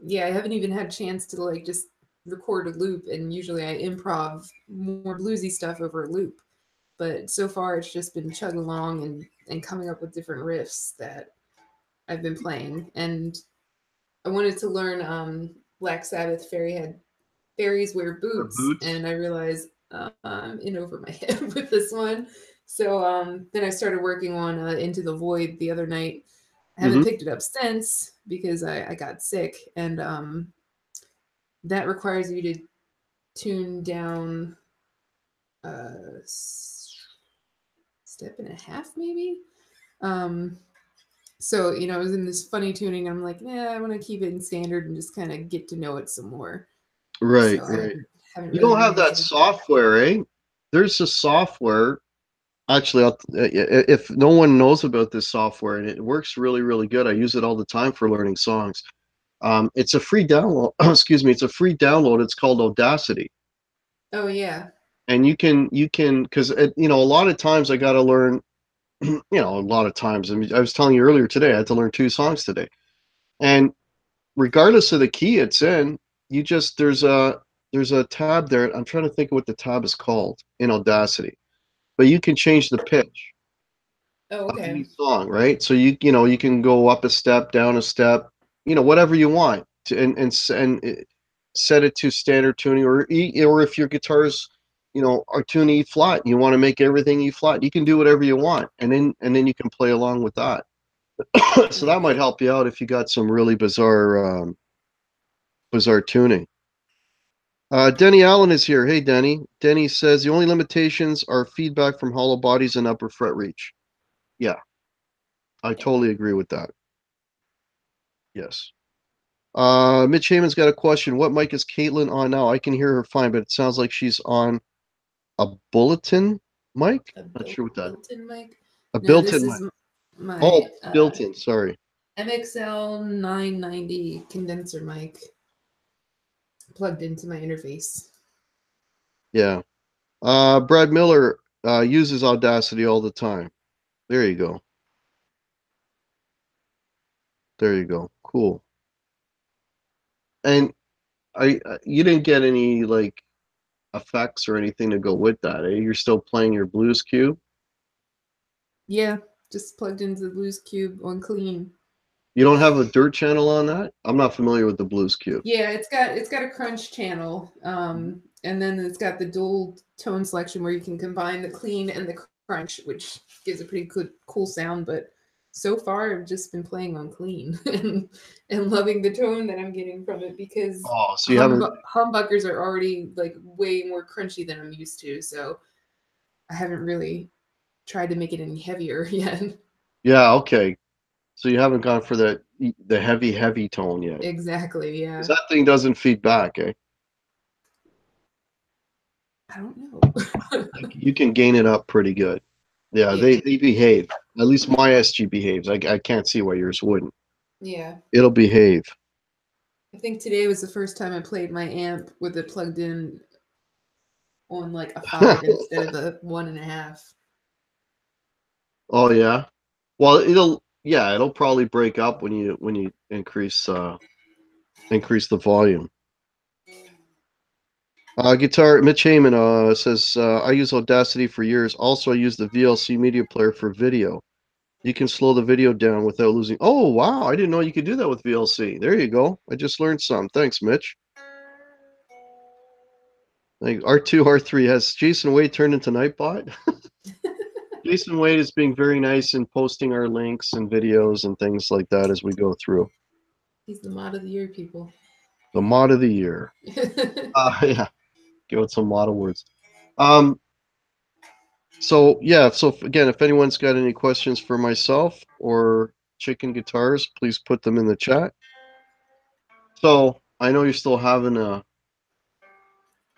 yeah, I haven't even had a chance to like just record a loop, and usually I improv more bluesy stuff over a loop. But so far it's just been chugging along and coming up with different riffs that I've been playing. And I wanted to learn Black Sabbath Fairies Wear Or Boots, boots? and I realized I'm in over my head with this one. So then I started working on Into the Void the other night. I haven't Mm-hmm. picked it up since because I got sick, and that requires you to tune down a step and a half, maybe. Um, so I was in this funny tuning. I'm like, yeah, I want to keep it in standard and just kind of get to know it some more. Right, So I right. haven't You really don't have that revisited that. software, eh? There's a software. Actually, if no one knows about this software, and it works really, really good. I use it all the time for learning songs. It's a free download. Excuse me. It's a free download. It's called Audacity, Oh yeah, and you can because a lot of times I got to learn. A lot of times. I mean, I was telling you earlier today, I had to learn 2 songs today, and regardless of the key it's in, you just there's a tab there. I'm trying to think of what the tab is called in Audacity, but you can change the pitch. Oh, of okay. any song, right? So you can go up a step, down a step, whatever you want to, set it to standard tuning, or if your guitars, are tuned E flat, and you want to make everything E flat, you can do whatever you want, and then you can play along with that. So that might Nice. help you out if you got some really bizarre tuning. Denny Allen is here. Hey, Denny. Denny says the only limitations are feedback from hollow bodies and upper fret reach. Yeah, I Yeah. totally agree with that. Yes. Mitch Heyman's got a question. What mic is Kailyn on now? I can hear her fine, but it sounds like she's on a bulletin mic. A Not sure what that. built-in mic. A No, this built-in is mic. my Oh, built-in. Sorry. MXL 990 condenser mic plugged into my interface. Yeah. Brad Miller uses Audacity all the time. There you go. There you go. Cool. And you didn't get any like effects or anything to go with that, eh? You're still playing your blues cube. Yeah, just plugged into the Blues Cube on clean. You don't have a dirt channel on that? I'm not familiar with the blues cube. Yeah, it's got a crunch channel, and then it's got the dual tone selection where you can combine the clean and the crunch, which gives a pretty good cool sound. But so far, I've just been playing on clean and loving the tone that I'm getting from it because Oh, so you haven't. humbuckers are already like way more crunchy than I'm used to. So I haven't really tried to make it any heavier yet. Yeah, okay. So you haven't gone for the heavy tone yet. Exactly. Because Yeah. that thing doesn't feed back, eh? I don't know. You can gain it up pretty good. Yeah, Yeah. they behave. At least my SG behaves. I can't see why yours wouldn't. Yeah. It'll behave. I think today was the first time I played my amp with it plugged in on like a 5 instead of a 1.5. Oh yeah. Well, it'll probably break up when you increase the volume. Guitar Mitch Heyman says I use Audacity for years. Also, I use the VLC media player for video. You can slow the video down without losing. Oh wow, I didn't know you could do that with VLC. There you go. I just learned something. Thanks, Mitch. Like R2R3 has Jason Wade turned into Nightbot. Jason Wade is being very nice in posting our links and videos and things like that as we go through. He's the mod of the year, people. The mod of the year. Yeah, give it some mod awards. Um, so yeah, so again, if anyone's got any questions for myself or ChickNGuitars, please put them in the chat. So I know you're still having a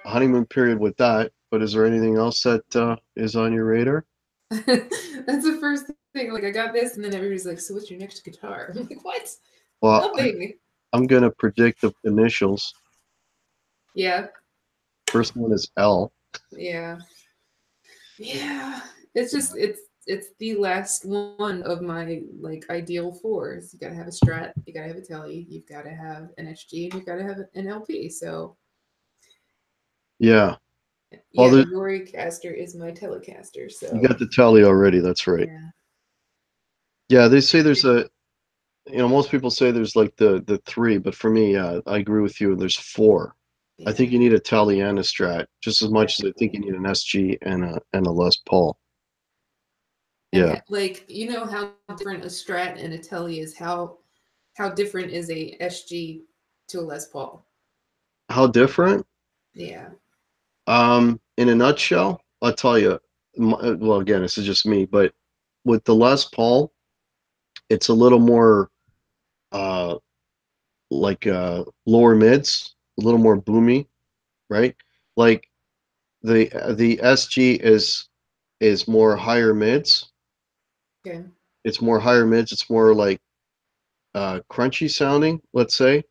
honeymoon period with that, but is there anything else that is on your radar? That's the first thing. Like I got this, and then everybody's like, "So what's your next guitar?" I'm like, "What? Well, Nothing." I'm gonna predict the initials. Yeah. First one is L. Yeah. Yeah. It's just it's the last one of my like ideal fours. You gotta have a Strat, you gotta have a Telly, you've gotta have an SG, and you've gotta have an LP. So Yeah. Well, yeah, the Rorycaster is my Telecaster. you So got the tally already. That's right. yeah. Yeah, they say there's most people say there's like the three, but for me, I agree with you. There's four. I Yeah. think you need a Tele and a Strat just as much as I think you Definitely. need an SG and a Les Paul. And Yeah. like how different a Strat and a Telly is. How different is a SG to a Les Paul? How different? Yeah. In a nutshell, I'll tell you. Well, again, this is just me, but with the Les Paul, it's a little more uh like lower mids, a little more boomy, right? Like the SG is more higher mids. Okay. It's more higher mids. It's more like crunchy sounding, let's say.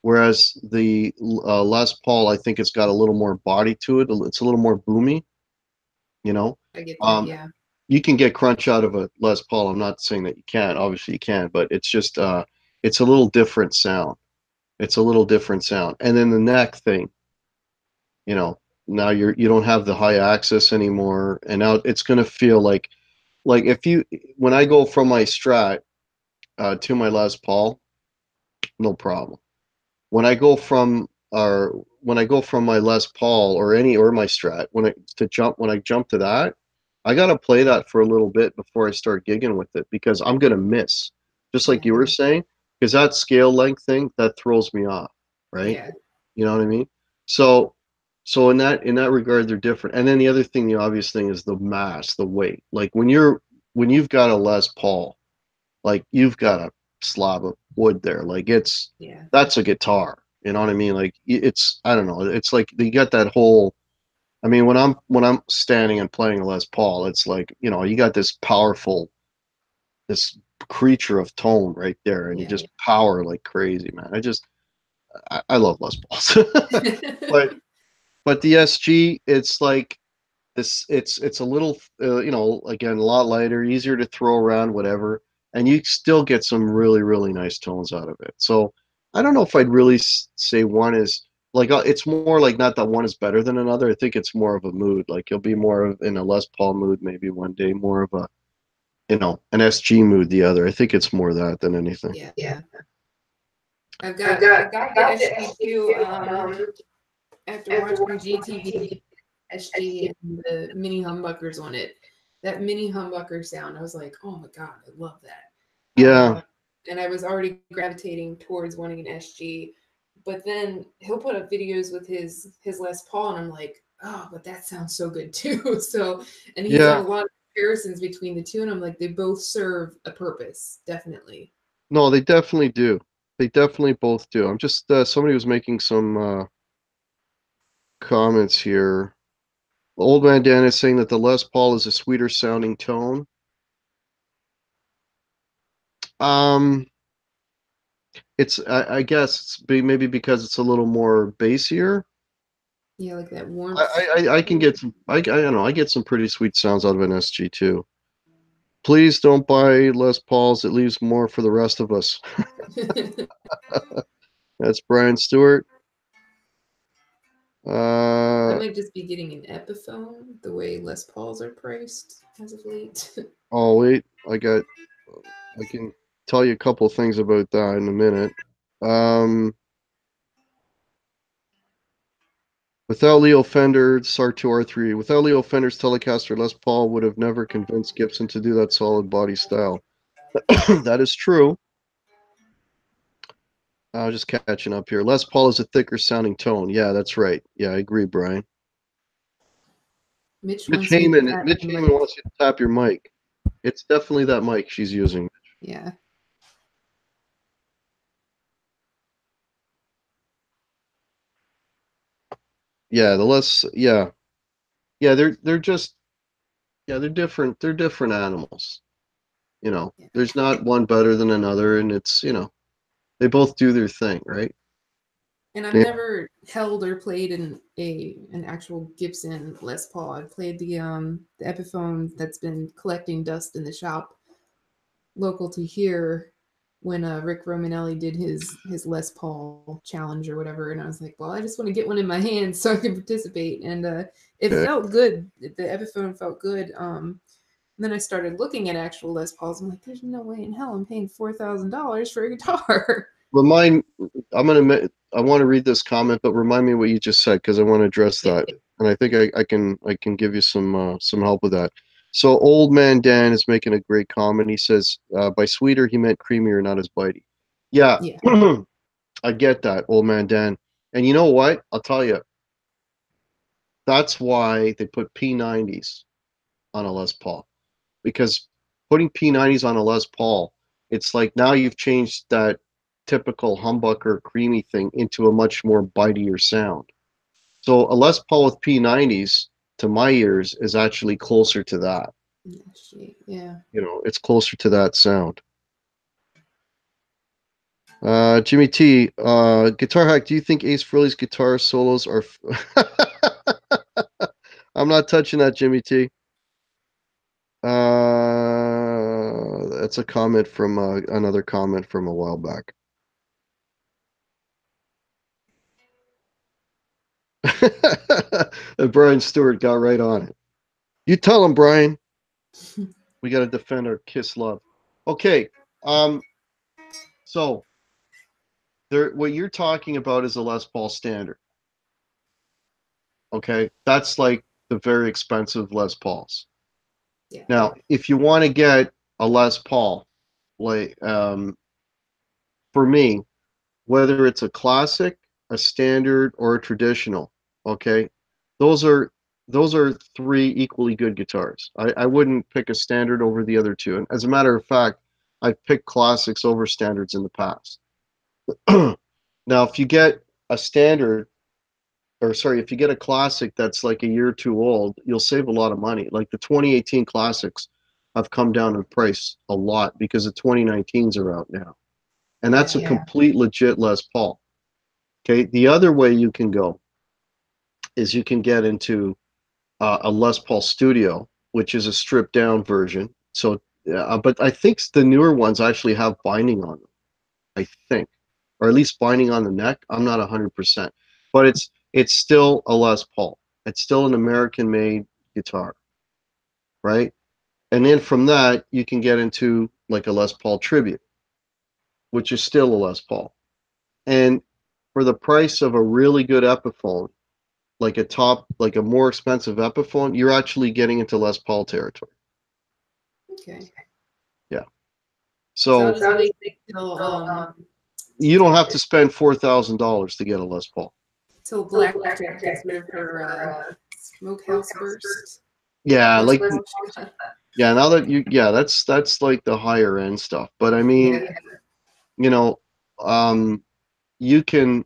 Whereas the Les Paul, I think it's got a little more body to it. It's a little more boomy, you know. I get that. Um, Yeah. you can get crunch out of a Les Paul. I'm not saying that you can't. Obviously, you can, but it's just it's a little different sound. It's a little different sound. And then the neck thing, you know, now you don't have the high access anymore, and now it's going to feel like like when I go from my Strat to my Les Paul, no problem. When I go from my Les Paul or my Strat, when I jump to that, I gotta play that for a little bit before I start gigging with it because I'm gonna miss. Just like you were Yeah. saying, because that scale length thing that throws me off, right? Yeah. You know what I mean? So so in that regard they're different. And then the other thing, the obvious thing is the mass, the weight. Like when you've got a Les Paul, like you've got a slab of wood there. Like Yeah. that's a guitar. You know what I mean? Like it's I don't know. It's like you got that whole. I mean, when I'm standing and playing a Les Paul, it's like you got this creature of tone right there, and you Yeah. just power like crazy, man. I love Les Pauls, but the SG, it's like this. It's a little again a lot lighter, easier to throw around, whatever, and you still get some really really nice tones out of it. So I don't know if I'd really say one is like it's more like not that one is better than another. I think it's more of a mood. Like you'll be more of in a Les Paul mood maybe one day, more of a an SG mood the other. I think it's more that than anything. Yeah. Yeah. I got the SG2 after watching GTV SG and the mini humbuckers on it. That mini humbucker sound, I was like, oh my god, I love that. Yeah. And I was already gravitating towards wanting an SG, but then he'll put up videos with his Les Paul, and I'm like, oh, but that sounds so good too. So, and he's done Yeah. a lot of comparisons between the two, and I'm like, they both serve a purpose, definitely. No, they definitely do. They definitely both do. I'm just somebody was making some comments here. Old Man Dan is saying that the Les Paul is a sweeter sounding tone. Um, I guess maybe because it's a little more bassier. Yeah, like that warmth. I can get some I don't know I get some pretty sweet sounds out of an SG too. Please don't buy Les Pauls. It leaves more for the rest of us. That's Brian Stewart. I Uh, might just be getting an Epiphone the way Les Pauls are priced as of late. oh wait, I can tell you a couple things about that in a minute. Um, without Leo Fender's R2R3, without Leo Fender's Telecaster, Les Paul would have never convinced Gibson to do that solid body style. That is true. Just catching up here. Les Paul is a thicker sounding tone. Yeah, that's right. Yeah, I agree, Brian. Mitch Mitch wants me to Heyman, tap Mitch the Heyman mic. wants you to tap your mic. It's definitely that mic she's using. Yeah. Yeah, yeah, they're just they're different. They're different animals. Yeah. There's not one better than another, and they both do their thing, right? And I've Yeah. never held or played an actual Gibson Les Paul. I've played the Epiphone that's been collecting dust in the shop local to here when Rick Romanelli did his Les Paul challenge or whatever, and I was like, well, I just want to get one in my hands so I can participate, and it Okay. felt good. The Epiphone felt good. And then I started looking at actual Les Pauls. I'm like, there's no way in hell I'm paying $4,000 for a guitar. Remind. I want to read this comment, but remind me what you just said because I want to address Yeah, that, and I think I can give you some help with that. So, Old Man Dan is making a great comment. He says, by sweeter, he meant creamier, not as bitey. Yeah, yeah, I get that, Old Man Dan. And you know what? I'll tell you, that's why they put P90s on a Les Paul. Because putting P90s on a Les Paul, it's like now you've changed that typical humbucker creamy thing into a much more bitier sound. So a Les Paul with P90s, to my ears, is actually closer to that. yeah. It's closer to that sound. Jimmy T, Guitar Hack, do you think Ace Frehley's guitar solos are... I'm not touching that, Jimmy T. That's a comment from another comment from a while back. And Brian Stewart got right on it. You tell him, Brian. We got to defend our Kiss love. Okay. So what you're talking about is a Les Paul standard. Okay, that's like the very expensive Les Pauls. Yeah. Now, if you want to get a Les Paul, like for me, whether it's a classic, a standard, or a traditional, okay, those are three equally good guitars. I wouldn't pick a standard over the other two. And as a matter of fact, I've picked classics over standards in the past. Now, if you get a standard, or sorry, if you get a classic that's like a year or two old, you'll save a lot of money. Like the 2018 classics have come down in price a lot because the 2019s are out now. And that's a complete legit Les Paul. Okay, the other way you can go is you can get into a Les Paul Studio, which is a stripped down version. So, but I think the newer ones actually have binding on them. I think, or at least binding on the neck. I'm not 100%, but it's still a Les Paul. It's still an American-made guitar, right? And then from that, you can get into like a Les Paul Tribute, which is still a Les Paul. And for the price of a really good Epiphone, like a more expensive Epiphone, you're actually getting into Les Paul territory. Okay. Yeah. So So I'll just wait till you don't have to spend $4,000 to get a Les Paul. till Blackjack gets rid of her smokehouse burst. Yeah, That's like what she got. yeah, now that that's like the higher end stuff. But I mean, you know, you can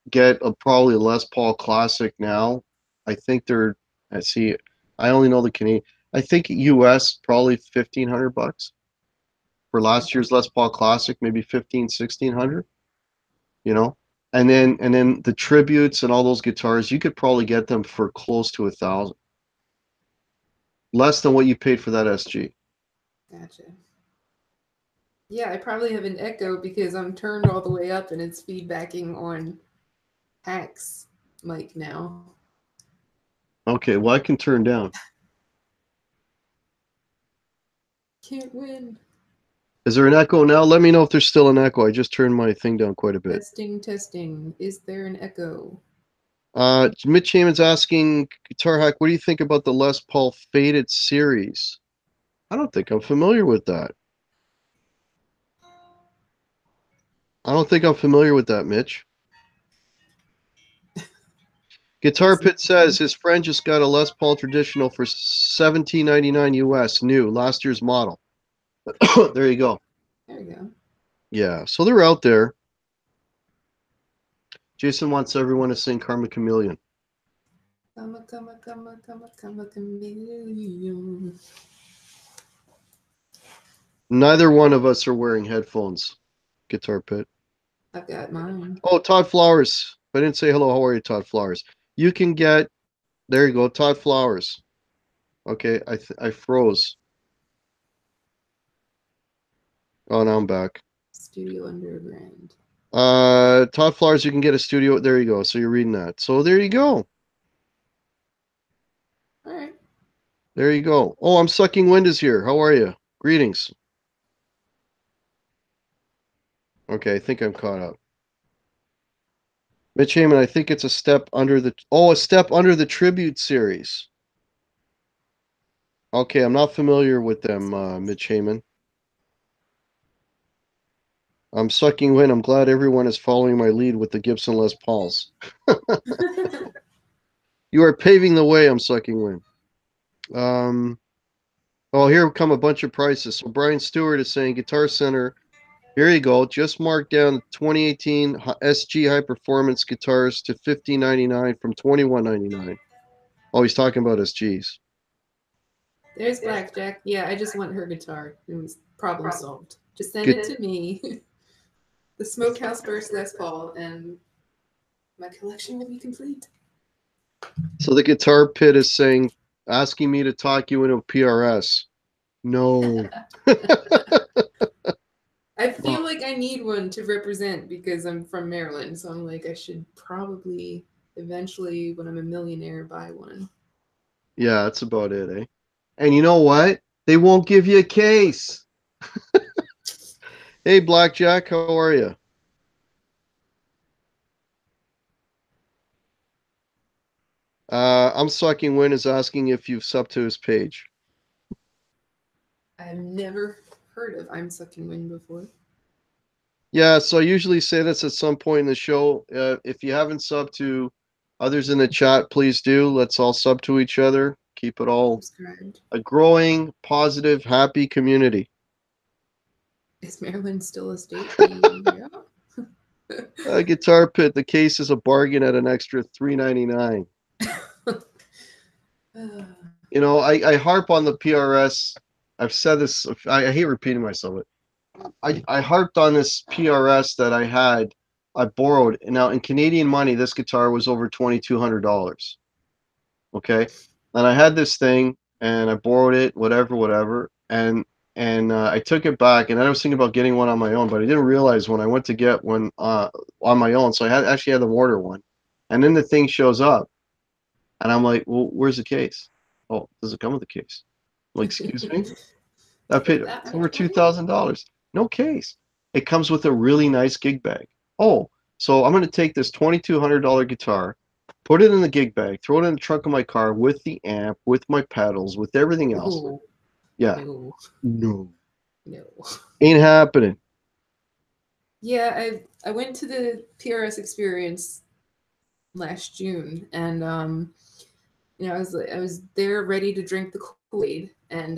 get probably a Les Paul Classic now. I think they're I only know the Canadian. I think US probably $1,500 for last year's Les Paul Classic, maybe 1,500, 1,600, you know. And then the tributes and all those guitars, you could probably get them for close to 1,000. Less than what you paid for that SG. Gotcha. Yeah, I probably have an echo because I'm turned all the way up and it's feedbacking on Hack's mic now. Okay, well I can turn down. Can't win. Is there an echo now? Let me know if there's still an echo. I just turned my thing down quite a bit. Testing, testing. Is there an echo? Mitch Heyman's asking, Guitar Hack, what do you think about the Les Paul Faded series? I don't think I'm familiar with that. I don't think I'm familiar with that, Mitch. Guitar Pit says his friend just got a Les Paul Traditional for $17.99 US, new, last year's model. There you go. There you go. Yeah, so they're out there. Jason wants everyone to sing Karma Chameleon. Karma, chameleon. Neither one of us are wearing headphones, Guitar Pit. I've got mine. Oh, Todd Flowers. I didn't say hello. How are you, Todd Flowers? You can get, there you go, Todd Flowers. Okay, I froze. Oh, now I'm back. Studio Underground. Todd Flowers, you can get a studio. There you go. So you're reading that. So there you go. All right. There you go. Oh, I'm Sucking Wind is here. How are you? Greetings. Okay, I think I'm caught up. Mitch Heyman, I think it's a step under the tribute series. Okay, I'm not familiar with them, Mitch Heyman. I'm Sucking Wind. I'm glad everyone is following my lead with the Gibson Les Pauls. You are paving the way, I'm Sucking Wind. Oh, here come a bunch of prices. So Brian Stewart is saying Guitar Center. Here you go. Just marked down the 2018 SG High Performance guitars to $15.99 from $21.99. Oh, he's talking about SGs. There's Blackjack. Yeah, I just want her guitar. It was problem solved. Just send it to me. The Smokehouse Burst Les Paul, and my collection will be complete. So the Guitar Pit is saying, asking me to talk you into a PRS. No. I feel like I need one to represent because I'm from Maryland. So I'm like, I should probably eventually, when I'm a millionaire, buy one. Yeah, that's about it, eh? And you know what? They won't give you a case. Hey, Blackjack, how are you? I'm Sucking Wind is asking if you've subbed to his page. I've never heard of I'm Sucking Wind before. Yeah, so I usually say this at some point in the show. If you haven't subbed to others in the chat, please do. Let's all sub to each other. Keep it all Subscribed. a growing, positive, happy community. Is Maryland still a state? Yeah. Guitar Pit, the case is a bargain at an extra $3.99. You know, I harp on the PRS. I've said this, I hate repeating myself, but I harped on this PRS that I borrowed. Now, in Canadian money, this guitar was over $2,200. Okay. And I had this thing and I borrowed it, whatever. And I took it back, and I was thinking about getting one on my own, but I didn't realize when I went to get one on my own. So I actually had them order one. And then the thing shows up, and I'm like, well, where's the case? Oh, does it come with a case? I'm like, excuse me? I paid That it's much over money? $2,000. No case. It comes with a really nice gig bag. Oh, so I'm going to take this $2,200 guitar, put it in the gig bag, throw it in the trunk of my car with the amp, with my pedals, with everything else. Oh, Yeah. no. No. No. Ain't happening. Yeah, I went to the PRS experience last June, and I was there ready to drink the Kool-Aid, and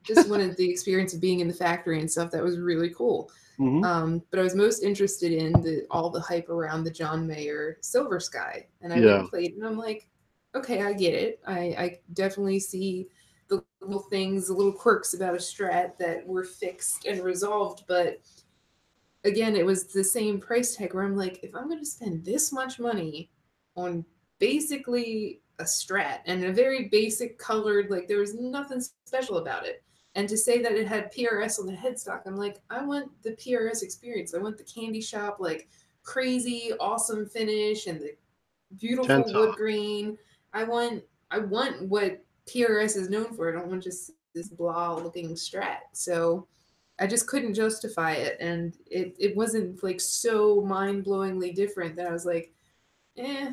just wanted the experience of being in the factory and stuff. That was really cool. Hmm. But I was most interested in all the hype around the John Mayer Silver Sky, and I went Yeah. and played, and I'm like, okay, I get it. I definitely see the little things, the little quirks about a Strat that were fixed and resolved, but again, it was the same price tag where I'm like, if I'm going to spend this much money on basically a Strat and a very basic colored, like there was nothing special about it. And to say that it had PRS on the headstock, I'm like, I want the PRS experience. I want the candy shop, like crazy, awesome finish and the beautiful wood Tenta. grain. I want what PRS is known for. I don't want just this blah looking Strat. So I just couldn't justify it, and it wasn't like so mind blowingly different that I was like, eh.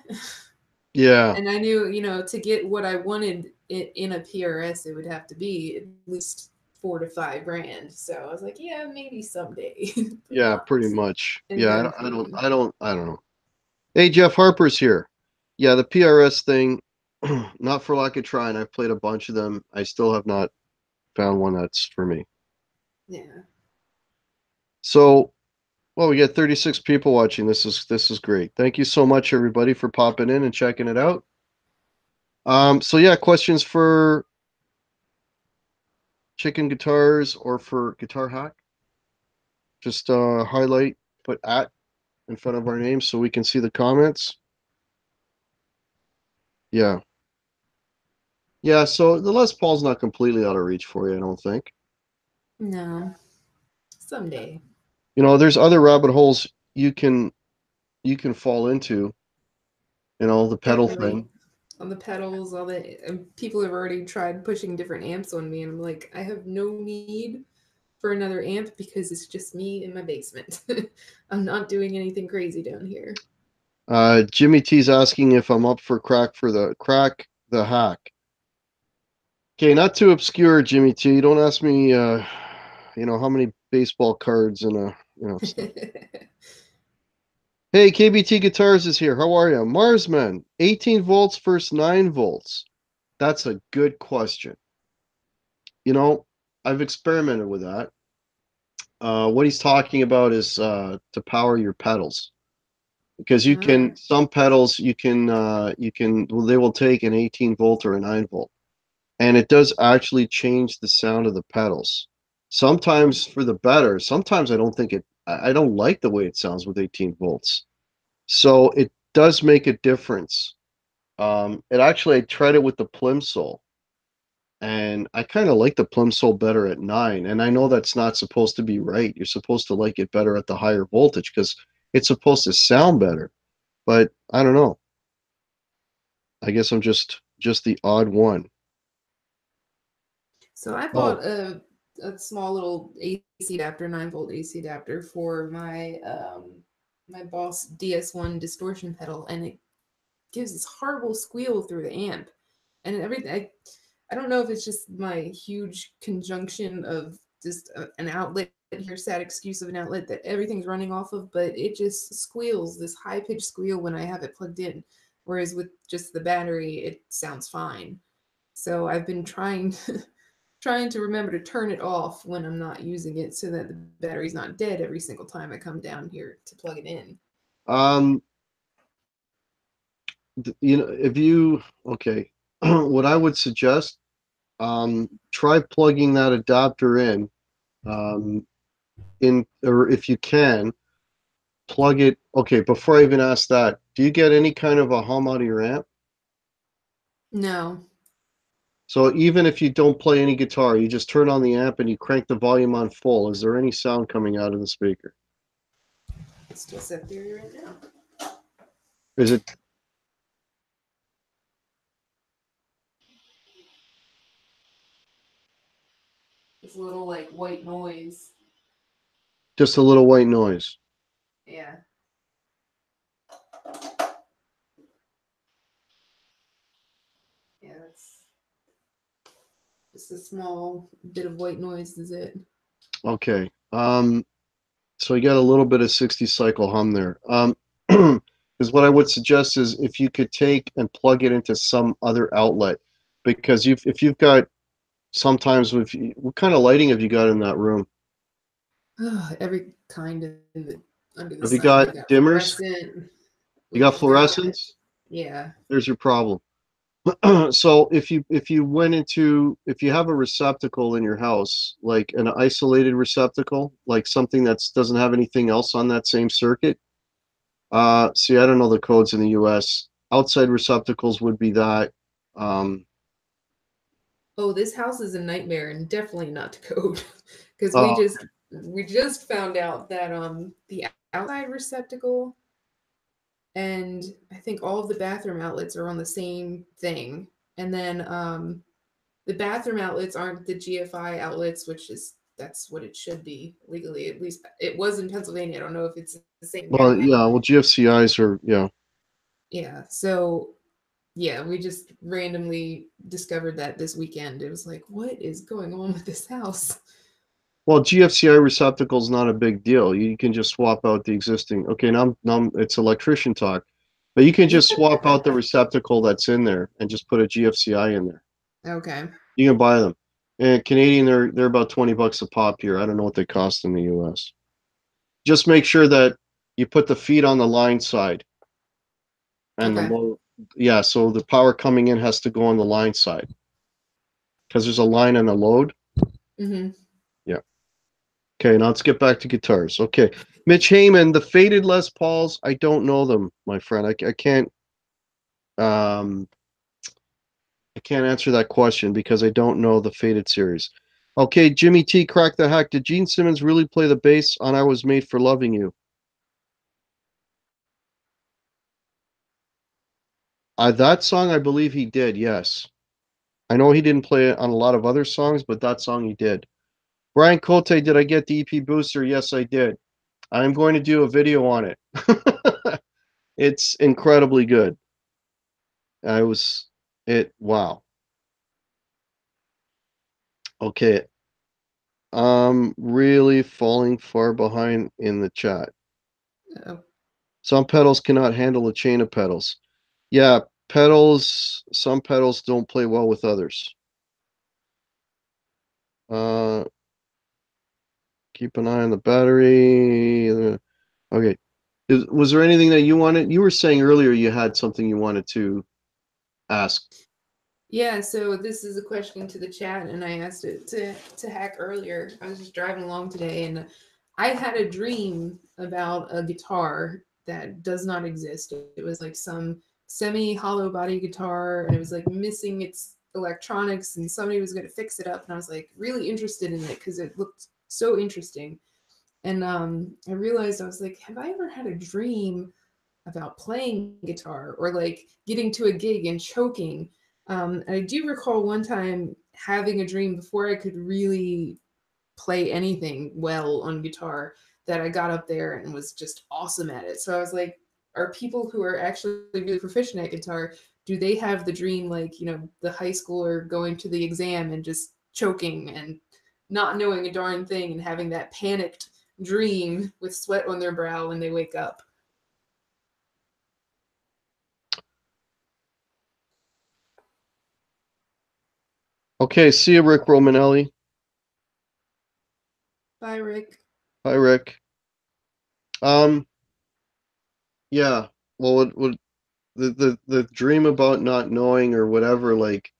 Yeah. And I knew, to get what I wanted in a PRS, it would have to be at least 4 to 5 grand. So I was like, yeah, maybe someday, but Yeah, not pretty much. Yeah, anytime soon. I don't know. Hey, Jeff Harper's here. Yeah, the PRS thing, not for lack of trying. I've played a bunch of them. I still have not found one that's for me. Yeah. So, well, we got 36 people watching. This is great. Thank you so much, everybody, for popping in and checking it out. So yeah, questions for Chicken Guitars or for Guitar Hack? Just highlight, put at in front of our name so we can see the comments. Yeah. Yeah, so the Les Paul's not completely out of reach for you, I don't think. No, someday. You know, there's other rabbit holes you can fall into, the pedal Definitely. thing. On the pedals, all the people have already tried pushing different amps on me, and I'm like, I have no need for another amp because it's just me in my basement. I'm not doing anything crazy down here. Jimmy T's asking if I'm up for crack the hack. Okay, not too obscure, Jimmy T. Don't ask me how many baseball cards and stuff. Hey, KBT Guitars is here. How are you? Marsman, 18 volts versus 9 volts. That's a good question. I've experimented with that. What he's talking about is to power your pedals. Because Ah, some pedals well, they will take an 18 volt or a 9 volt. And it does actually change the sound of the pedals. Sometimes for the better. Sometimes I don't like the way it sounds with 18 volts. So it does make a difference. I tried it with the Plimsoll, and I kind of like the Plimsoll better at 9. And I know that's not supposed to be right. You're supposed to like it better at the higher voltage because it's supposed to sound better. But I don't know. I guess I'm just the odd one. So I Oh, bought a small little AC adapter, 9-volt AC adapter for my Boss DS1 distortion pedal, and it gives this horrible squeal through the amp. And everything, I don't know if it's just my huge conjunction of just an outlet here, sad excuse of an outlet that everything's running off of, but it just squeals, this high pitched squeal when I have it plugged in. Whereas with just the battery, it sounds fine. So I've been trying to remember to turn it off when I'm not using it so that the battery's not dead every single time I come down here to plug it in. um, if you okay, what I would suggest, try plugging that adapter um, or if you can, plug it. Okay, before I even ask that, do you get any kind of a hum out of your amp? No, So even if you don't play any guitar, you just turn on the amp and you crank the volume on full. Is there any sound coming out of the speaker? it's still set theory right now. Is it This little like white noise. just a little white noise? Yeah. Yeah, that's just a small bit of white noise is it. Okay. So you got a little bit of 60 cycle hum there. Because what I would suggest is if you could take and plug it into some other outlet, because if you've got sometimes what kind of lighting have you got in that room? Every kind of under the Have you sun. We've got got dimmers? fluorescent. You got We've got fluorescents? yeah. There's your problem. So if you have a receptacle in your house, like an isolated receptacle, like something that's doesn't have anything else on that same circuit. See, I don't know the codes in the US. Outside receptacles would be that. Um, Oh, this house is a nightmare and definitely not to code because oh, we just found out that the outside receptacle and I think all of the bathroom outlets are on the same thing. And then the bathroom outlets aren't the GFI outlets, which is that's what it should be legally. At least it was in Pennsylvania. I don't know if it's the same in well, Maryland. yeah, well, GFCIs are, yeah. Yeah. So yeah, we just randomly discovered that this weekend. It was like, what is going on with this house? Well, GFCI receptacle is not a big deal. You can just swap out the existing. Okay, now it's electrician talk, but you can just swap out the receptacle that's in there and just put a GFCI in there. Okay. You can buy them. And Canadian, they're about $20 a pop here. I don't know what they cost in the US. Just make sure that you put the feet on the line side and the Okay. low. Yeah, so the power coming in has to go on the line side because there's a line and a load. Mm-hmm. Yeah. Okay, now let's get back to guitars. Okay, Mitch Heyman, the faded Les Pauls. I don't know them, my friend. I can't. Um, I can't answer that question because I don't know the faded series. Okay, Jimmy T, crack the hack. Did Gene Simmons really play the bass on "I Was Made for Loving You"? That song, I believe he did. Yes, I know he didn't play it on a lot of other songs, but that song he did. Brian Cote, did I get the EP booster? Yes, I did. I'm going to do a video on it. It's incredibly good. I was it. Wow. Okay. I'm really falling far behind in the chat. Oh. Some pedals cannot handle a chain of pedals. Yeah, some pedals don't play well with others. Uh, keep an eye on the battery. Okay. Was there anything that you wanted? You were saying earlier you had something you wanted to ask. Yeah, so this is a question to the chat, and I asked it to Hack earlier. I was just driving along today, and I had a dream about a guitar that does not exist. It was like some semi-hollow body guitar, and it was like missing its electronics, and somebody was going to fix it up, and I was like really interested in it because it looked so interesting. And I realized I was like, have I ever had a dream about playing guitar or like getting to a gig and choking? And I do recall one time having a dream before I could really play anything well on guitar, that I got up there and was just awesome at it. So I was like, are people who are actually really proficient at guitar, do they have the dream like, you know, the high schooler going to the exam and just choking and not knowing a darn thing and having that panicked dream with sweat on their brow when they wake up? Okay, see you, Rick Romanelli. Bye, Rick. Hi, Rick. Yeah. Well, what the dream about not knowing or whatever, like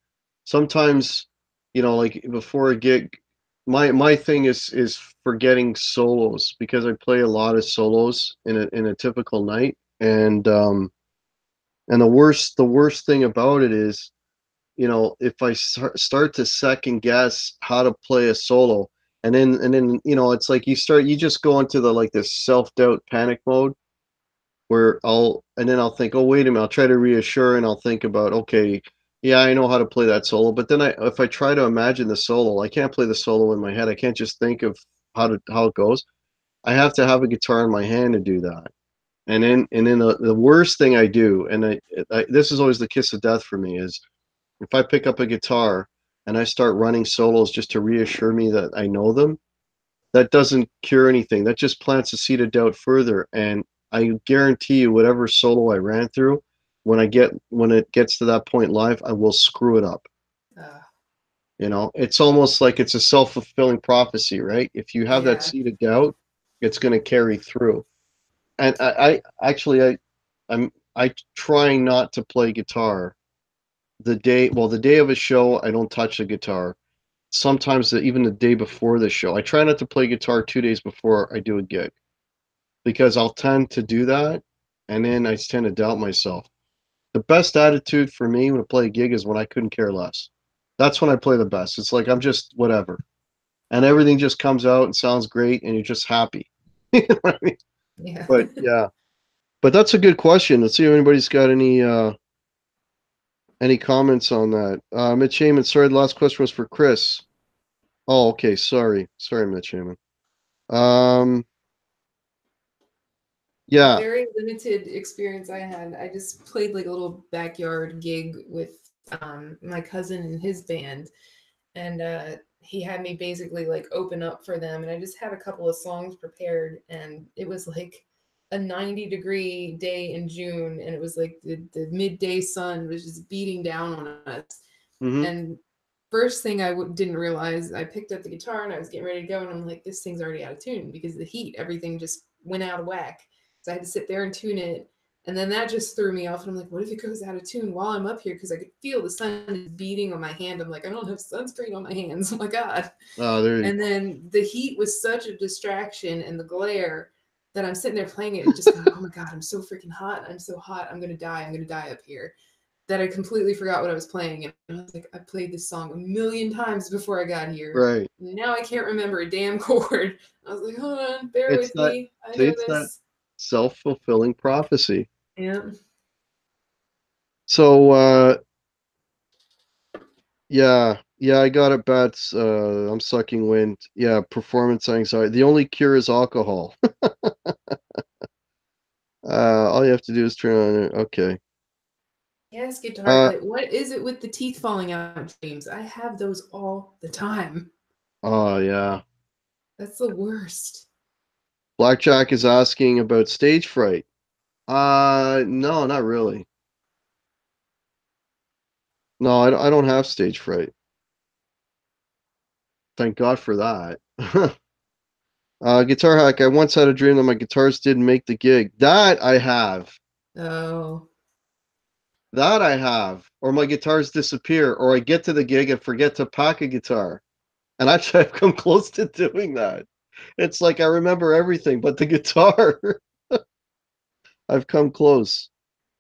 sometimes, you know, like before a gig, my thing is forgetting solos because I play a lot of solos in a typical night, and the worst thing about it is, you know, if I start to second guess how to play a solo, and then you know, it's like you just go into the like this self-doubt panic mode where I'll think, oh wait a minute, I'll try to reassure and I'll think about, okay, yeah, I know how to play that solo, but then if I try to imagine the solo, I can't play the solo in my head. I can't just think of how it goes. I have to have a guitar in my hand to do that. And then the worst thing I do, and this is always the kiss of death for me, is if I pick up a guitar and I start running solos just to reassure me that I know them, that doesn't cure anything. That just plants a seed of doubt further. And I guarantee you, whatever solo I ran through, when it gets to that point live, I will screw it up. Uh, You know, it's almost like it's a self-fulfilling prophecy, right? If you have that yeah. seed of doubt, it's going to carry through. And I actually I trying not to play guitar the day of a show. I don't touch the guitar. Sometimes even the day before the show, I try not to play guitar 2 days before I do a gig because I'll tend to do that, and then I tend to doubt myself. The best attitude for me when I play a gig is when I couldn't care less. That's when I play the best. It's like I'm just whatever, and everything just comes out and sounds great, and you're just happy. You know what I mean? Yeah. But yeah, but that's a good question. Let's see if anybody's got any comments on that. Mitch Heyman, sorry, the last question was for Chris. Oh, okay, sorry, Mitch Heyman. Um, The yeah. very limited experience I had, I just played like a little backyard gig with my cousin and his band, and he had me basically like open up for them, and I just had a couple of songs prepared, and it was like a 90-degree day in June, and it was like the midday sun was just beating down on us. Mm-hmm. And first thing I didn't realize, I picked up the guitar and I was getting ready to go, and I'm like, this thing's already out of tune because of the heat, everything just went out of whack. So I had to sit there and tune it. And then that just threw me off. And I'm like, what if it goes out of tune while I'm up here? Because I could feel the sun beating on my hand. I'm like, I don't have sunscreen on my hands. Oh my God. Oh, there you And go. then the heat was such a distraction and the glare that I'm sitting there playing it and just going, oh my God, I'm so freaking hot. I'm so hot. I'm going to die. I'm going to die up here. That I completely forgot what I was playing. And I was like, I played this song a million times before I got here. Right. Now I can't remember a damn chord. I was like, hold on, bear It's with that. me. I See, know it's that this. self-fulfilling prophecy. Yeah. So, yeah, I got it, Bats. I'm sucking wind. Yeah, performance anxiety. The only cure is alcohol. All you have to do is turn on it. Okay. Yes, guitar Uh, play. What is it with the teeth falling out dreams? I have those all the time. oh yeah. That's the worst. Blackjack is asking about stage fright. No, not really. No, I don't have stage fright. Thank God for that. Guitar hack. I once had a dream that my guitars didn't make the gig. That I have. Oh. That I have. Or my guitars disappear, or I get to the gig and forget to pack a guitar. And actually, I've come close to doing that. It's like I remember everything but the guitar. I've come close.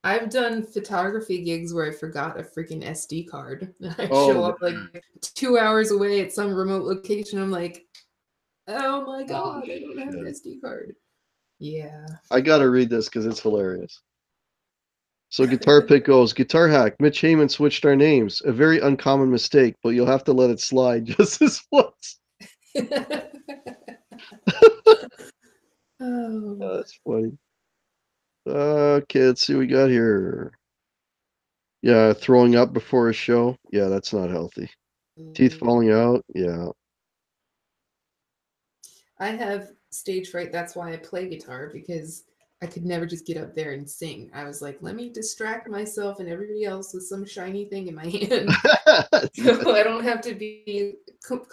I've done photography gigs where I forgot a freaking SD card. And I Oh show up man. like 2 hours away at some remote location. I'm like, oh my Oh God, I don't have an shit. SD card. Yeah. I gotta read this because it's hilarious. So guitar pick goes, guitar hack, Mitch Heyman switched our names. A very uncommon mistake, but you'll have to let it slide just this once. Oh. That's funny. Okay, let's see what we got here. Yeah, throwing up before a show. Yeah, that's not healthy. Teeth falling out. Yeah. I have stage fright. That's why I play guitar, because I could never just get up there and sing. I was like, let me distract myself and everybody else with some shiny thing in my hand so I don't have to be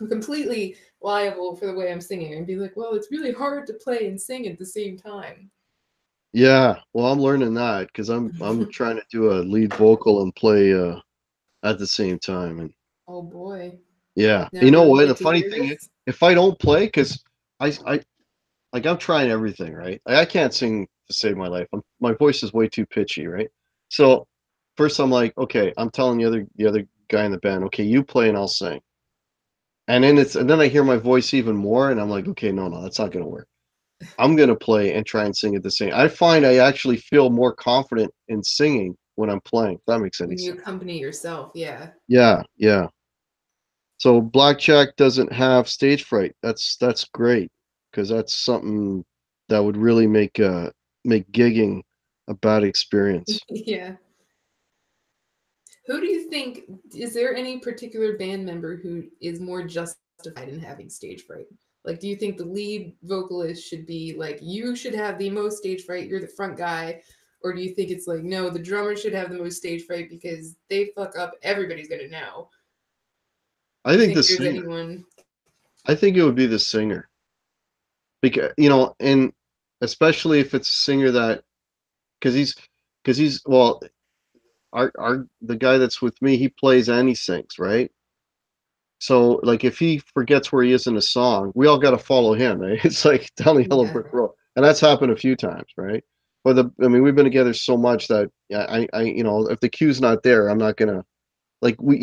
completely liable for the way I'm singing and be like, well, it's really hard to play and sing at the same time. Yeah, well, I'm learning that because I'm trying to do a lead vocal and play at the same time, and Oh boy. yeah, Now you know everyone what? The get to funny hear thing is, this? if I don't play, because I like I'm trying everything, right? Like, I can't sing to save my life. My voice is way too pitchy, right? So first I'm like, okay, I'm telling the other guy in the band, okay, you play and I'll sing, and then I hear my voice even more, and I'm like, okay, no, that's not gonna work. I'm gonna play and try and sing at the same. I find I actually feel more confident in singing when I'm playing. If that makes any When you sense. accompany yourself, yeah. Yeah, yeah. So Blackjack doesn't have stage fright. That's great because that's something that would really make gigging a bad experience. Yeah. Who do you think, is there any particular band member who is more justified in having stage fright? Like, do you think the lead vocalist should be like, you should have the most stage fright, you're the front guy? Or do you think it's like, no, the drummer should have the most stage fright because they fuck up, everybody's gonna know? I Do you think the think there's singer. anyone? I think it would be the singer because and especially if it's a singer that because he's well, our the guy that's with me, he plays and he sings, right? So, like, if he forgets where he is in a song, we all got to follow him. Right? It's like down the yellow Yeah, brick road, and that's happened a few times, right? But I mean, we've been together so much that yeah, if the cue's not there, I'm not gonna like we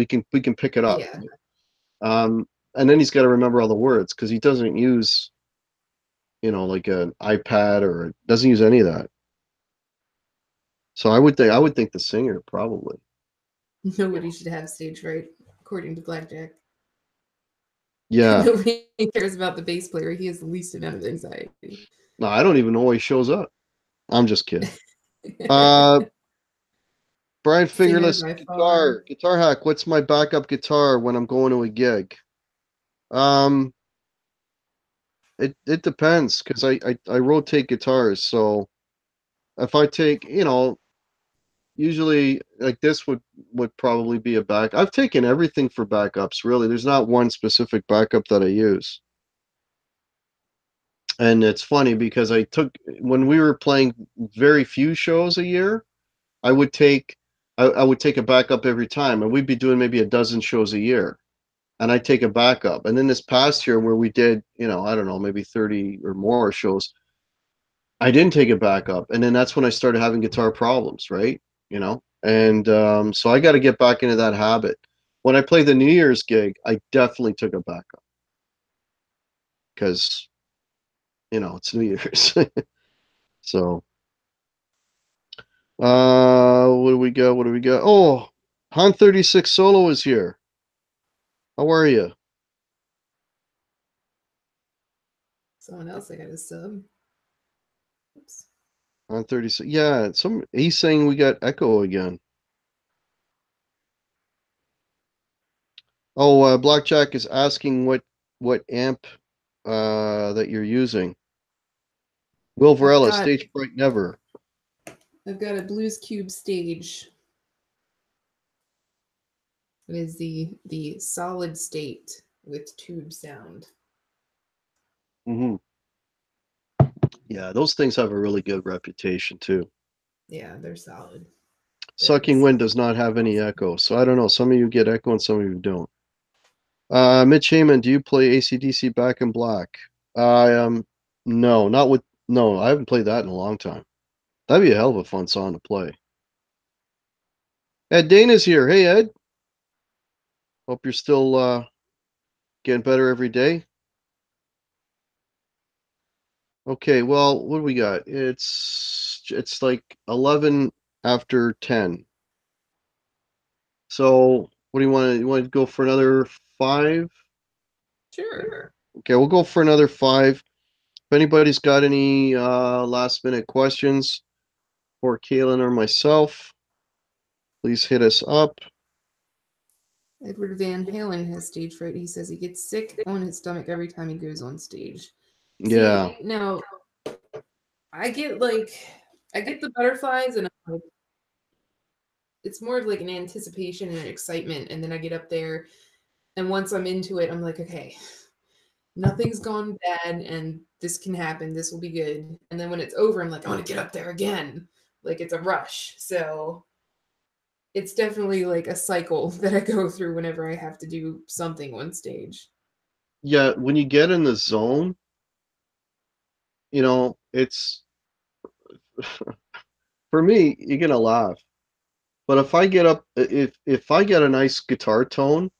can pick it up. yeah, Um, and then he's got to remember all the words because he doesn't use like an iPad or doesn't use any of that. So I would think the singer probably. nobody should have stage fright, according to Blackjack. Yeah. Nobody cares about the bass player. He has the least amount of anxiety. No, I don't even know why he shows up. I'm just kidding. Uh, Brian Singer Fingerless by far. guitar hack. What's my backup guitar when I'm going to a gig? Um, it depends because I rotate guitars. So if I take, usually like this would probably be a back. I've taken everything for backups. Really, there's not one specific backup that I use. And it's funny because when we were playing very few shows a year, I would take I would take a backup every time, and we'd be doing maybe a dozen shows a year. And I take a backup. And then this past year where we did, I don't know, maybe 30 or more shows, I didn't take a backup. And then that's when I started having guitar problems, right? And so I got to get back into that habit. When I played the New Year's gig, I definitely took a backup because, it's New Year's. So, what do we got? What do we got? Oh, Han 36 Solo is here. How are you? Someone else I got a sub. Oops. Han 36. Yeah, he's saying we got echo again. Oh, Blackjack is asking what amp that you're using. Will I've Varela, got stage fright never. I've got a Blues Cube stage. It is the solid state with tube sound. Hmm. Yeah, those things have a really good reputation too. Yeah, they're solid. Very Sucking Wind does solid. not have any echo, so I don't know. Some of you get echo and some of you don't. Mitch Heyman, do you play AC/DC Back in Black? No, no, I haven't played that in a long time. That'd be a hell of a fun song to play. Ed Dana's here. Hey Ed, hope you're still getting better every day. Okay, well, what do we got? It's like 11. after 10. So what do you want to? You want to go for another 5? Sure. Okay, we'll go for another 5. If anybody's got any last minute questions for Kailyn or myself, please hit us up. Edward Van Halen has stage fright. He says he gets sick on his stomach every time he goes on stage. Yeah. See, now I get the butterflies, and it's more of like an anticipation and an excitement, and then I get up there, and once I'm into it, I'm like, okay, nothing's gone bad, and this can happen. This will be good. And then when it's over, I'm like, I want to get up there again. Like it's a rush. So it's definitely like a cycle that I go through whenever I have to do something on stage. Yeah, when you get in the zone, it's for me, you're gonna laugh. But if I get a nice guitar tone,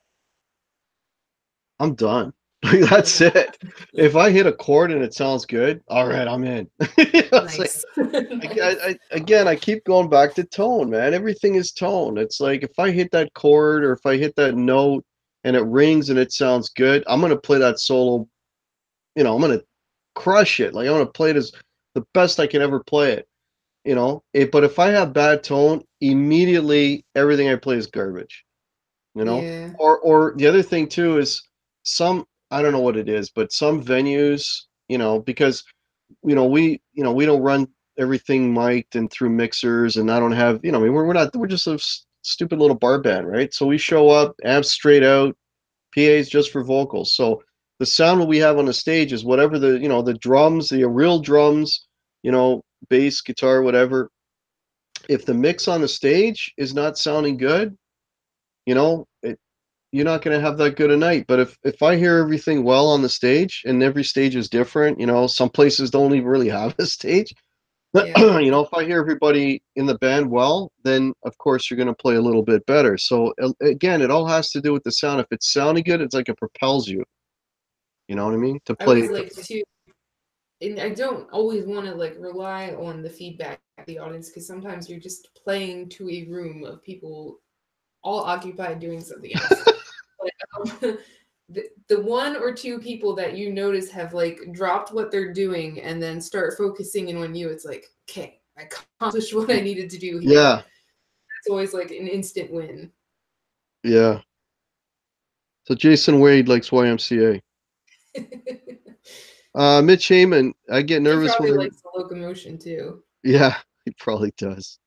I'm done. That's it. If I hit a chord and it sounds good, all right, I'm in. It's like Nice. Nice. again, I keep going back to tone, man. Everything is tone. It's like if I hit that chord or if I hit that note and it rings and it sounds good, I'm gonna play that solo. I'm gonna crush it. Like I'm gonna play it as the best I can ever play it. But if I have bad tone, immediately everything I play is garbage. Yeah. Or the other thing too is I don't know what it is, but some venues, because we don't run everything mic'd and through mixers, and I don't have, I mean, we're just a stupid little bar band, right? So we show up, amps straight out, PAs just for vocals. So the sound that we have on the stage is whatever the drums, the real drums, bass, guitar, whatever. If the mix on the stage is not sounding good, you're not going to have that good a night. But if I hear everything well on the stage, and every stage is different, some places don't even really have a stage. Yeah. If I hear everybody in the band well, then of course you're going to play a little bit better. So again, it all has to do with the sound. If it's sounding good, it's like it propels you. You know what I mean? To I always play. like to, and I don't always want to like rely on the feedback of the audience, because sometimes you're just playing to a room of people all occupied doing something else. But, the one or two people that you notice have like dropped what they're doing and then start focusing in on you, it's like, okay, I accomplished what I needed to do here. Yeah, It's always like an instant win. yeah. So Jason Wade likes YMCA. Mitch Heyman, I get He nervous when probably he. likes the locomotion too. Yeah, he probably does.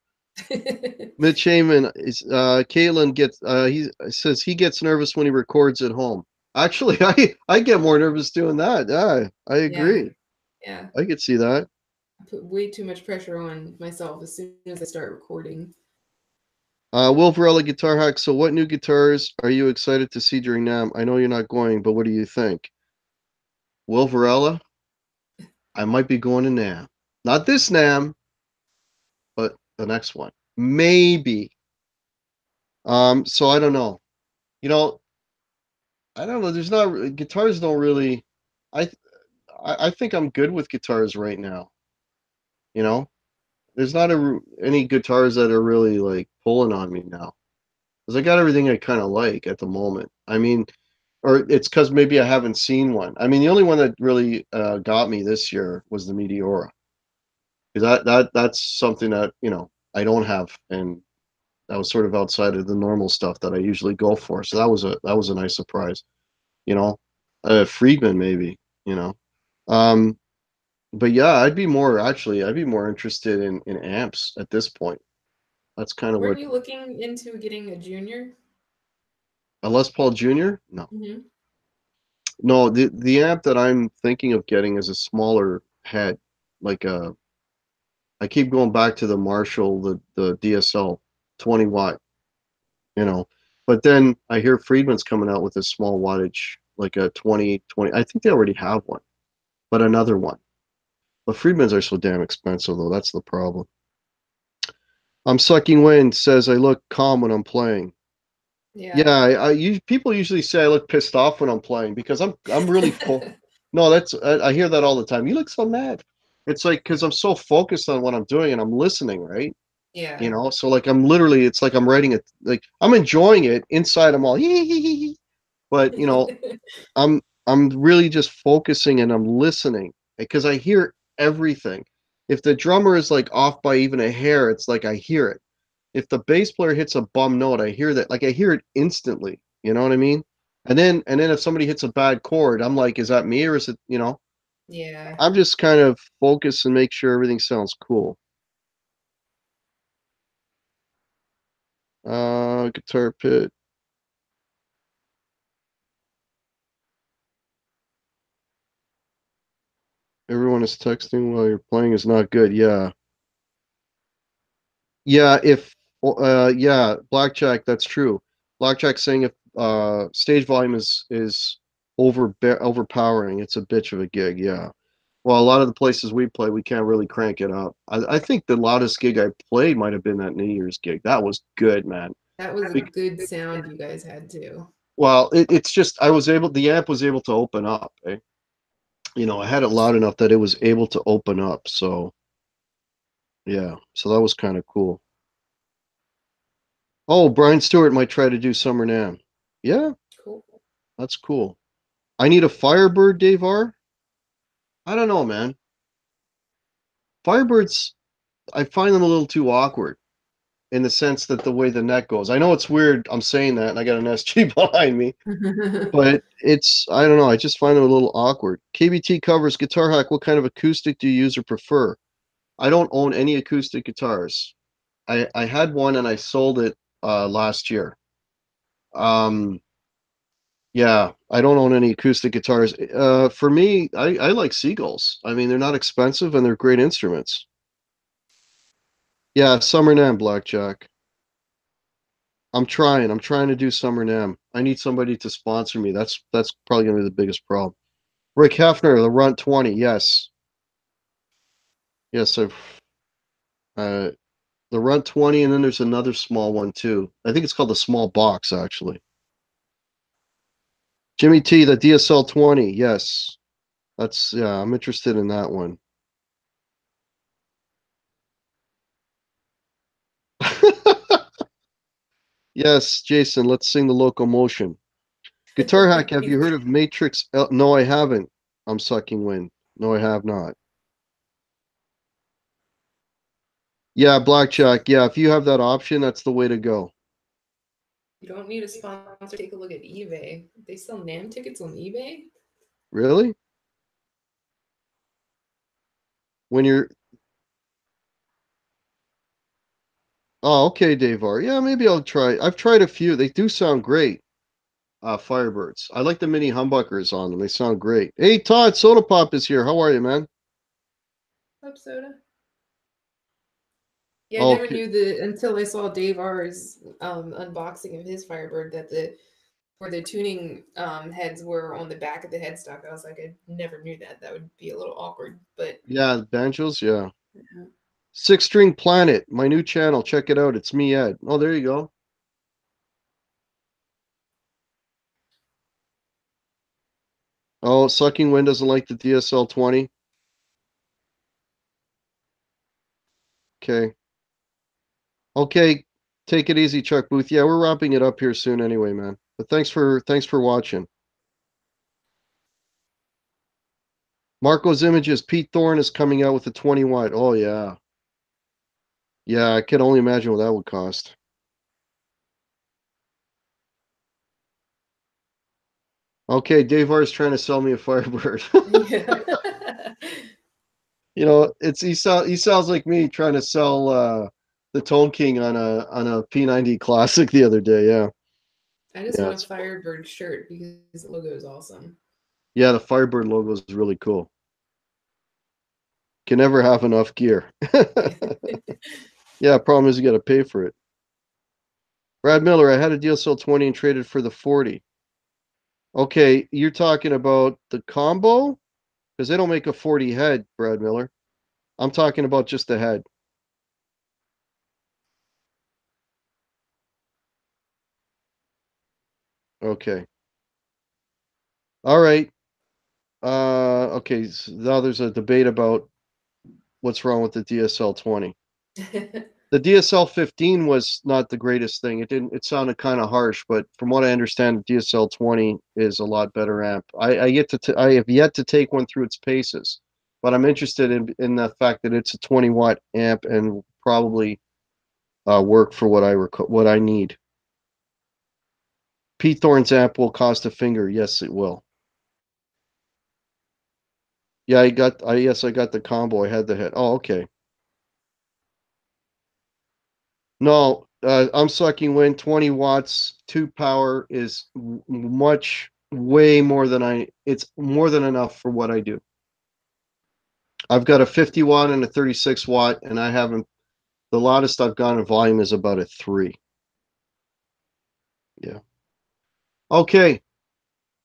Mitch Heyman is Kailyn gets he says he gets nervous when he records at home. Actually, I get more nervous doing that. Yeah, I Yeah, agree. yeah. I could see that. I put way too much pressure on myself as soon as I start recording. Will Varela Guitar Hack. So, what new guitars are you excited to see during NAMM? I know you're not going, but what do you think? Will Varela, I might be going to NAMM. Not this NAMM, but the next one. Maybe. So I don't know. You know, I don't know. There's not guitars don't really. I I think I'm good with guitars right now. You know, there's not any guitars that are really like pulling on me now because I got everything I kind of like at the moment. I mean, or it's because maybe I haven't seen one. I mean, the only one that really got me this year was the Meteora because that's something that I don't have, and that was sort of outside of the normal stuff that I usually go for. So that was a nice surprise. You know, Friedman maybe. You know. Um, but yeah, I'd be more interested in amps at this point. That's kind of Weren't what you looking into getting a junior? a Les Paul Jr. No, Mm-hmm. no. The amp that I'm thinking of getting is a smaller head, like a. I keep going back to the Marshall, the DSL, 20 watt. You know, but then I hear Friedman's coming out with a small wattage, like a 2020. I think they already have one, but another one. But Friedman's are so damn expensive, though. That's the problem. I'm sucking wind says I look calm when I'm playing. Yeah. Yeah, people usually say I look pissed off when I'm playing because I'm really full. No, I hear that all the time. You look so mad. It's like because I'm so focused on what I'm doing and I'm listening, right? Yeah. So like I'm literally, it's like I'm writing it, like I'm enjoying it inside. I'm all hee hee hee hee. But I'm really just focusing and I'm listening because I hear everything. If the drummer is like off by even a hair, it's like I hear it. If the bass player hits a bum note, I hear that. Like I hear it instantly. You know what I mean? And then if somebody hits a bad chord, I'm like, is that me or is it? Yeah. I'm just kind of focused and make sure everything sounds cool. Guitar pit. Everyone is texting while you're playing is not good. Yeah. Yeah, yeah, Blackjack, that's true. Blackjack saying if stage volume is overpowering, it's a bitch of a gig, yeah. Well, a lot of the places we play, we can't really crank it up. I think the loudest gig I played might have been that New Year's gig. That was good, man. That was a Bec- good sound you guys had too. Well, it's just the amp was able to open up, eh? I had it loud enough that it was able to open up, so yeah. So that was kind of cool. Oh, Brian Stewart might try to do Summer Nam. Yeah, Cool. that's cool. I need a Firebird, Dave R. I don't know, man. Firebirds, I find them a little too awkward in the sense that the way the neck goes. I know it's weird. I'm saying that, and I got an SG behind me, but I don't know. I just find them a little awkward. KBT covers Guitar Hack. What kind of acoustic do you use or prefer? I don't own any acoustic guitars. I had one and I sold it last year. Um, Yeah, I don't own any acoustic guitars. For me, I like Seagulls. I mean, they're not expensive and they're great instruments. Yeah, Summer Nam Blackjack. I'm trying. I'm trying to do Summer Nam. I need somebody to sponsor me. That's probably gonna be the biggest problem. Rick Hefner, the Runt 20. Yes, yes. Uh, the Runt 20, and then there's another small one too. I think it's called the Small Box actually. Jimmy T, the DSL 20. Yes, yeah. I'm interested in that one. Yes, Jason, let's sing the locomotion. Guitar Hack, have you heard of Matrix? No, I haven't. I'm sucking wind. No, I have not. Yeah, Blackjack. Yeah, if you have that option, that's the way to go. You don't need a sponsor. Take a look at eBay. They sell NAMM tickets on eBay. Really? When you're Oh, okay, Dave R. Yeah, maybe I'll try. I've tried a few. They do sound great. Firebirds. I like the mini humbuckers on them. They sound great. Hey, Todd, Soda Pop is here. How are you, man? Up soda. Yeah, I never Okay. knew the until I saw Dave R's unboxing of his Firebird that where the tuning heads were on the back of the headstock. I was like, I never knew that. That would be a little awkward, but Yeah, banjos. Yeah. yeah. Six String Planet, my new channel. Check it out. It's me, Ed. Oh, there you go. Oh, Sucking Wind doesn't like the DSL 20. Okay. Okay. Take it easy, Chuck Booth. Yeah, we're wrapping it up here soon anyway, man. But thanks for watching. Marco's Images. Pete Thorne is coming out with a 20 watt. Oh yeah. Yeah, I can only imagine what that would cost. Okay, Dave R is trying to sell me a Firebird. Yeah. He sounds like me trying to sell the Tone King on a P90 Classic the other day. Yeah. I just Yeah, want a it's fun. Firebird shirt because the logo is awesome. Yeah, the Firebird logo is really cool. Can never have enough gear. Yeah, problem is you got to pay for it. Brad Miller, I had a DSL 20 and traded for the 40. Okay, you're talking about the combo? Because they don't make a 40 head, Brad Miller. I'm talking about just the head. Okay. All right. Okay. So now there's a debate about what's wrong with the DSL 20. The DSL 15 was not the greatest thing. It sounded kind of harsh, but from what I understand, the DSL 20 is a lot better amp. I have yet to take one through its paces, but I'm interested in the fact that it's a 20-watt amp and probably work for what I need. Pete Thorne's amp will cost a finger. Yes, it will. Yeah, yes, I got the combo. I had the head. Oh, okay. No, I'm sucking wind, 20 watts, 2 power is much, way more than it's more than enough for what I do. I've got a 50 watt and a 36 watt, and the loudest I've gone in volume is about a 3. Yeah. Okay.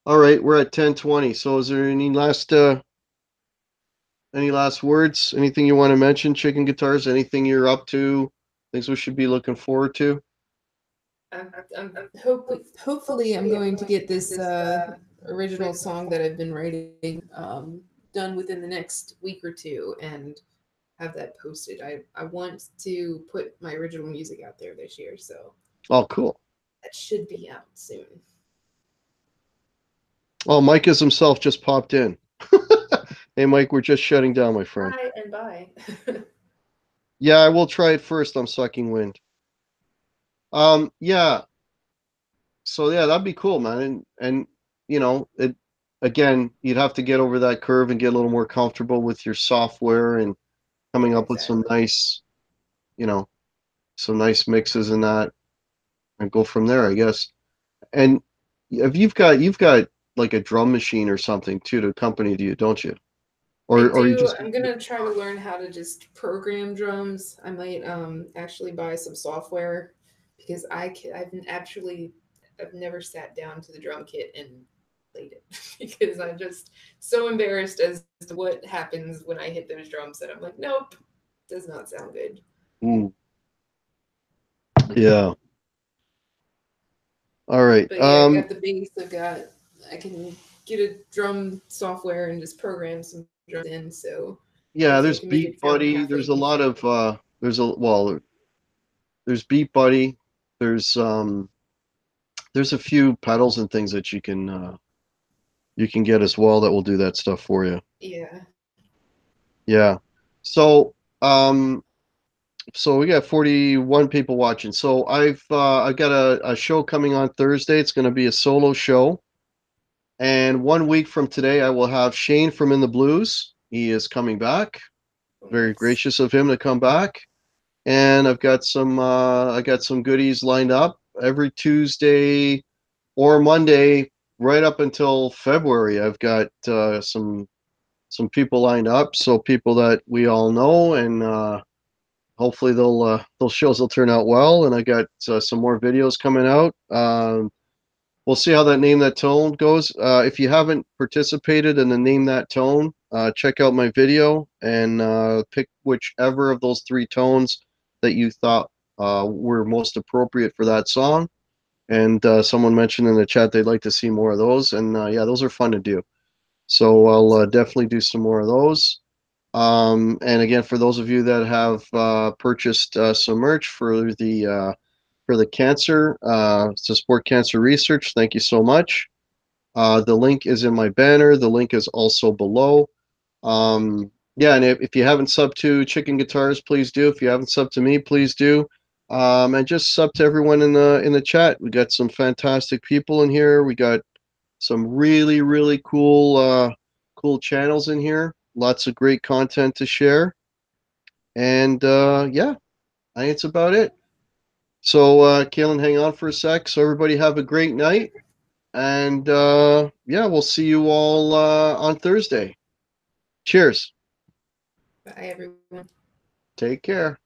All right, we're at 10:20. So is there any last words? Anything you want to mention, ChickNGuitars? Anything you're up to? Things we should be looking forward to? Hopefully I'm going to get this original song that I've been writing done within the next week or two and have that posted. I want to put my original music out there this year, so Oh, cool. that should be out soon. Oh, Mike is himself just popped in. Hey, Mike, we're just shutting down, my friend. Hi and bye. Yeah, I will try it first. I'm sucking wind. Yeah. So yeah, that'd be cool, man. And you know, it again, you'd have to get over that curve and get a little more comfortable with your software and coming Yeah, up with some exactly. nice, you know, some nice mixes and that, and go from there, I guess. And if you've got like a drum machine or something too to accompany you, don't you? I Or you do. just I'm gonna try to learn how to just program drums. I might actually buy some software because I've never sat down to the drum kit and played it because I'm just so embarrassed as to what happens when I hit those drums that I'm like, nope, does not sound good. mm, yeah. All right. But yeah, I've got the bass. I can get a drum software and just program some drums in. So Yeah, hopefully I there's can make Beat it sound Buddy. halfway There's a lot decent. of there's Beat Buddy. There's there's a few pedals and things that you can get as well that will do that stuff for you. Yeah. Yeah. So so we got 41 people watching. So I've got a show coming on Thursday. It's going to be a solo show. And 1 week from today I will have Shane from In the Blues. He is coming back. Oh, Very nice. gracious of him to come back. And I got some goodies lined up every Tuesday or Monday right up until February. I've got some people lined up, so people that we all know, and hopefully those shows will turn out well. And I got some more videos coming out. We'll see how that Name That Tone goes. If you haven't participated in the Name That Tone, check out my video and pick whichever of those 3 tones that you thought were most appropriate for that song. And someone mentioned in the chat they'd like to see more of those, and yeah, those are fun to do. So I'll definitely do some more of those. And again, for those of you that have purchased some merch for the cancer to support cancer research, thank you so much. The link is in my banner. The link is also below. Yeah, and if you haven't subbed to ChickNGuitars, please do. If you haven't subbed to me, please do. And just sub to everyone in the chat. We got some fantastic people in here. We got some really cool cool channels in here. Lots of great content to share. And yeah, I think it's about it. So Kailyn, hang on for a sec. So everybody have a great night. And yeah, we'll see you all on Thursday. Cheers. Bye, everyone. Take care.